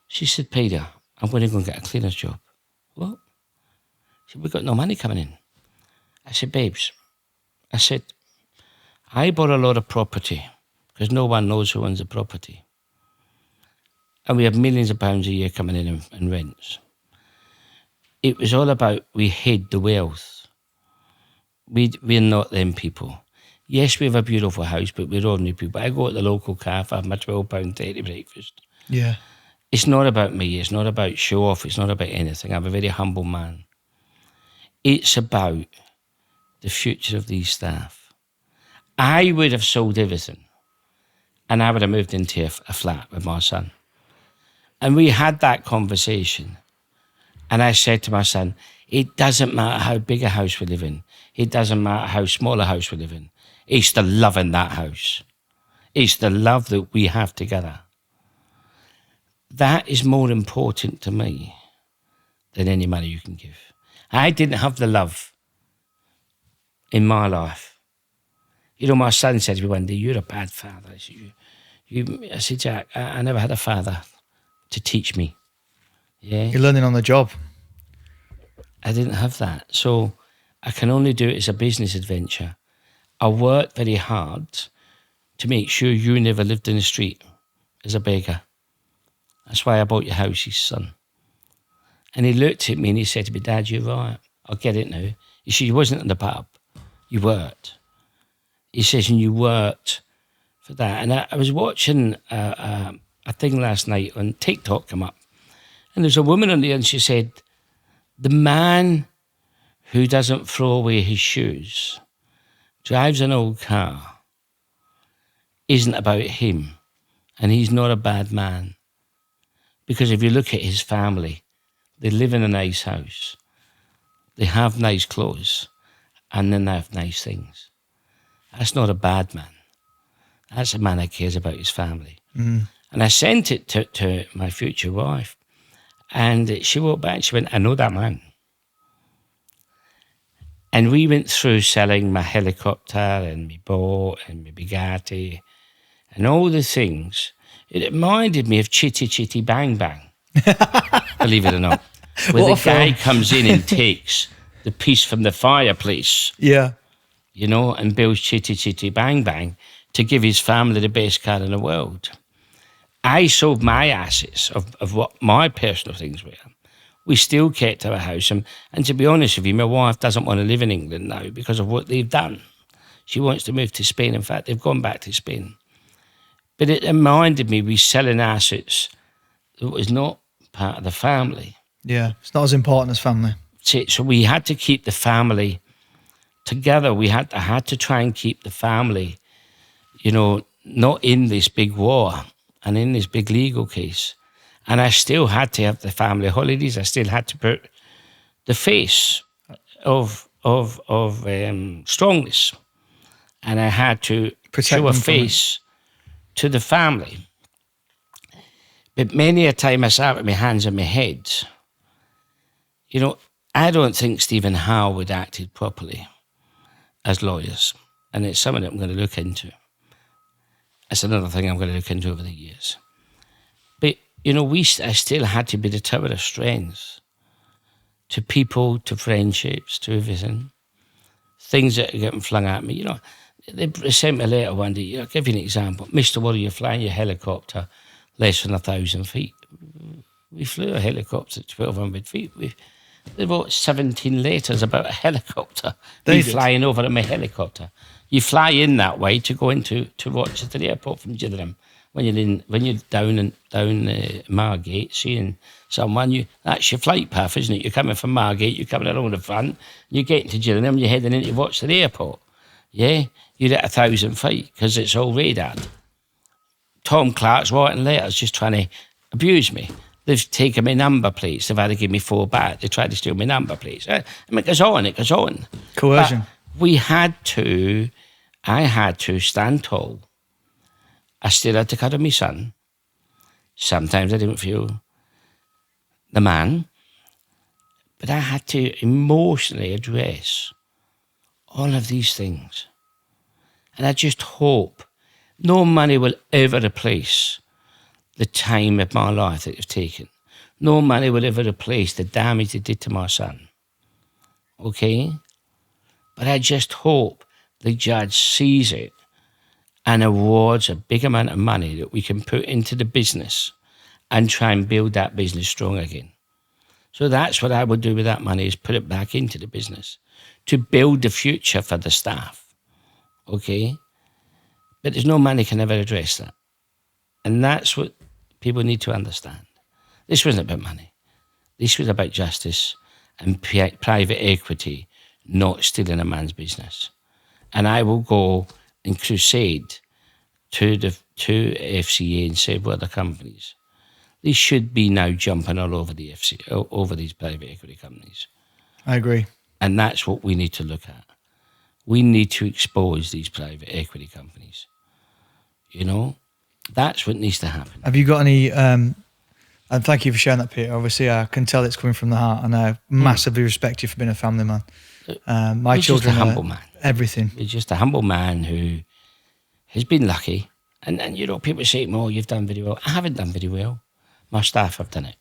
S2: she said, Peter, I'm going to go and get a cleaner's job. What? She said, we've got no money coming in. I said, babes, I said, I bought a lot of property because no one knows who owns the property. And we have millions of pounds a year coming in rents. It was all about we hid the wealth. We're not them people. Yes, we have a beautiful house, but we're ordinary people. I go to the local cafe, have my £12.30 breakfast.
S1: Yeah.
S2: It's not about me. It's not about show off. It's not about anything. I'm a very humble man. It's about the future of these staff. I would have sold everything and I would have moved into a flat with my son. And we had that conversation. And I said to my son, it doesn't matter how big a house we live in. It doesn't matter how small a house we live in. It's the love in that house. It's the love that we have together. That is more important to me than any money you can give. I didn't have the love in my life. You know, my son said to me one day, you're a bad father. I said, Jack, I never had a father to teach me. Yeah.
S1: You're learning on the job.
S2: I didn't have that. So I can only do it as a business adventure. I worked very hard to make sure you never lived in the street as a beggar. That's why I bought your house, his son. And he looked at me and he said to me, Dad, you're right. I get it now. He said, you wasn't in the pub. You worked. He says, and you worked for that. And I was watching a thing last night on TikTok come up. And there's a woman on there and she said, the man who doesn't throw away his shoes, drives an old car, isn't about him. And he's not a bad man. Because if you look at his family, they live in a nice house. They have nice clothes. And then they have nice things. That's not a bad man. That's a man that cares about his family. Mm. And I sent it to my future wife. And she wrote back, she went, I know that man. And we went through selling my helicopter and my boat and my Bugatti and all the things. It reminded me of Chitty Chitty Bang Bang, believe it or not. Where the guy comes in and takes the piece from the fireplace.
S1: Yeah.
S2: You know, and builds Chitty Chitty Bang Bang to give his family the best car in the world. I sold my assets of what my personal things were. We still kept our house. And to be honest with you, my wife doesn't want to live in England now because of what they've done. She wants to move to Spain. In fact, they've gone back to Spain. But it reminded me we selling assets that was not part of the family.
S1: Yeah, it's not as important as family.
S2: So we had to keep the family together. I had to try and keep the family, you know, not in this big war and in this big legal case. And I still had to have the family holidays. I still had to put the face of strongness. And I had to show a face to the family. But many a time I sat with my hands on my head. You know, I don't think Stephen Howe would acted properly as lawyers. And it's something that I'm going to look into. That's another thing I'm going to look into over the years. But, you know, I still had to be the tower of strength to people, to friendships, to everything. Things that are getting flung at me. You know, they sent me a letter one day. I'll give you an example. Mr. Waddell, you're flying your helicopter less than 1,000 feet. We flew a helicopter at 1,200 feet. They wrote 17 letters about a helicopter. Me flying over in my helicopter. You fly in that way to go into Rochester Airport from Gillingham. When you're down Margate, seeing someone, that's your flight path, isn't it? You're coming from Margate, you're coming along the front, you're getting to Gillingham, you're heading into Rochester Airport. Yeah, you're at 1,000 feet because it's all radared. Tom Clark's writing letters just trying to abuse me. They've taken my number plates. They've had to give me 4 back. They tried to steal my number plates. I mean, it goes on.
S1: Coercion.
S2: But I had to stand tall. I still had to cuddle my son. Sometimes I didn't feel the man. But I had to emotionally address all of these things. And I just hope No money will ever replace the time of my life that it's taken. No money will ever replace the damage it did to my son. Okay? But I just hope the judge sees it and awards a big amount of money that we can put into the business and try and build that business strong again. So that's what I would do with that money, is put it back into the business to build the future for the staff. Okay? But there's no money can ever address that. And that's what people need to understand. This wasn't about money. This was about justice and private equity not stealing a man's business. And I will go and crusade to FCA and several other companies. They should be now jumping all over the FCA, over these private equity companies.
S1: I agree.
S2: And that's what we need to look at. We need to expose these private equity companies. You know, that's what needs to happen.
S1: Have you got any, and thank you for sharing that, Peter. Obviously, I can tell it's coming from the heart, and I massively respect you for being a family man. My children
S2: just a humble man.
S1: Everything.
S2: He's just a humble man who has been lucky. And you know, people say, oh, you've done very well. I haven't done very well. My staff have done it.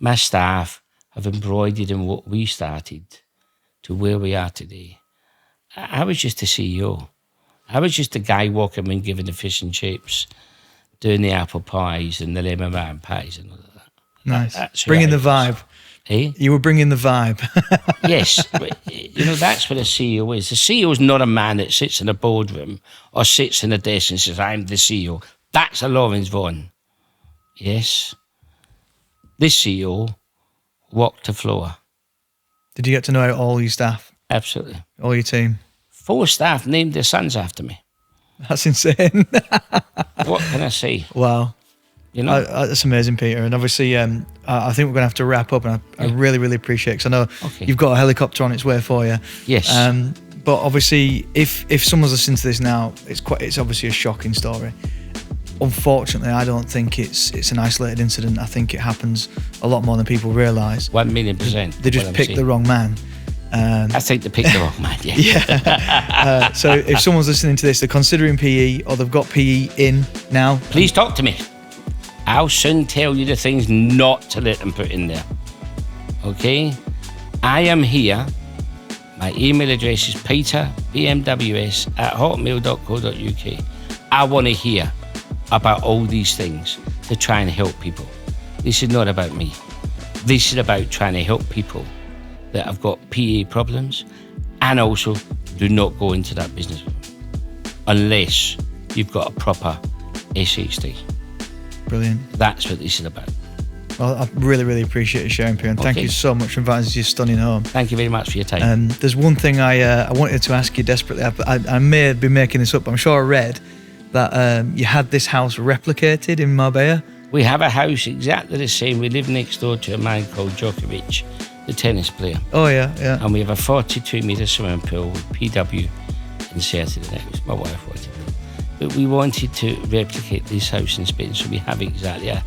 S2: My staff have embroidered in what we started to where we are today. I was just a CEO. I was just a guy walking in giving the fish and chips, doing the apple pies and the lemon meringue pies and all of that.
S1: Nice.
S2: That's
S1: bringing the vibe.
S2: Eh?
S1: You were bringing the vibe.
S2: Yes. You know, that's what a CEO is. The CEO is not a man that sits in a boardroom or sits in a desk and says, I'm the CEO. That's a Lawrence Vaughan. Yes. This CEO walked the floor.
S1: Did you get to know all your staff?
S2: Absolutely.
S1: All your team? 4
S2: staff named their sons after me.
S1: That's insane.
S2: What can I say?
S1: Wow.
S2: You know?
S1: That's amazing, Peter. And obviously, I think we're going to have to wrap up. And I really, really appreciate it, because I know you've got a helicopter on its way for you.
S2: Yes.
S1: But obviously, if someone's listening to this now, it's obviously a shocking story. Unfortunately, I don't think it's an isolated incident. I think it happens a lot more than people realise.
S2: 1,000,000%.
S1: They just picked the wrong man.
S2: I think they picked the wrong man, yeah.
S1: Yeah. So if someone's listening to this, they're considering PE or they've got PE in now.
S2: Please talk to me. I'll soon tell you the things not to let them put in there. Okay? I am here. My email address is peterbmws@hotmail.co.uk. I want to hear about all these things to try and help people. This is not about me. This is about trying to help people that have got PA problems, and also do not go into that business unless you've got a proper SHD.
S1: Brilliant.
S2: That's what this is about.
S1: Well, I really, really appreciate you sharing, Peter, and thank you so much for inviting us to your stunning home.
S2: Thank you very much for your time.
S1: There's one thing I wanted to ask you desperately. I may be making this up, but I'm sure I read that you had this house replicated in Marbella.
S2: We have a house exactly the same. We live next door to a man called Djokovic, the tennis player.
S1: Oh, yeah.
S2: And we have a 42-metre swimming pool with PW inserted in it, which my wife wanted. But we wanted to replicate this house in Spain, so we have exactly at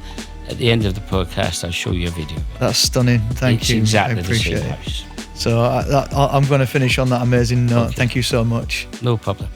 S2: the end of the podcast, I'll show you a video.
S1: That's stunning. Thank you.
S2: It's exactly
S1: I appreciate
S2: the same
S1: it.
S2: house.
S1: So I'm going to finish on that amazing note. Okay. Thank you so much.
S2: No problem.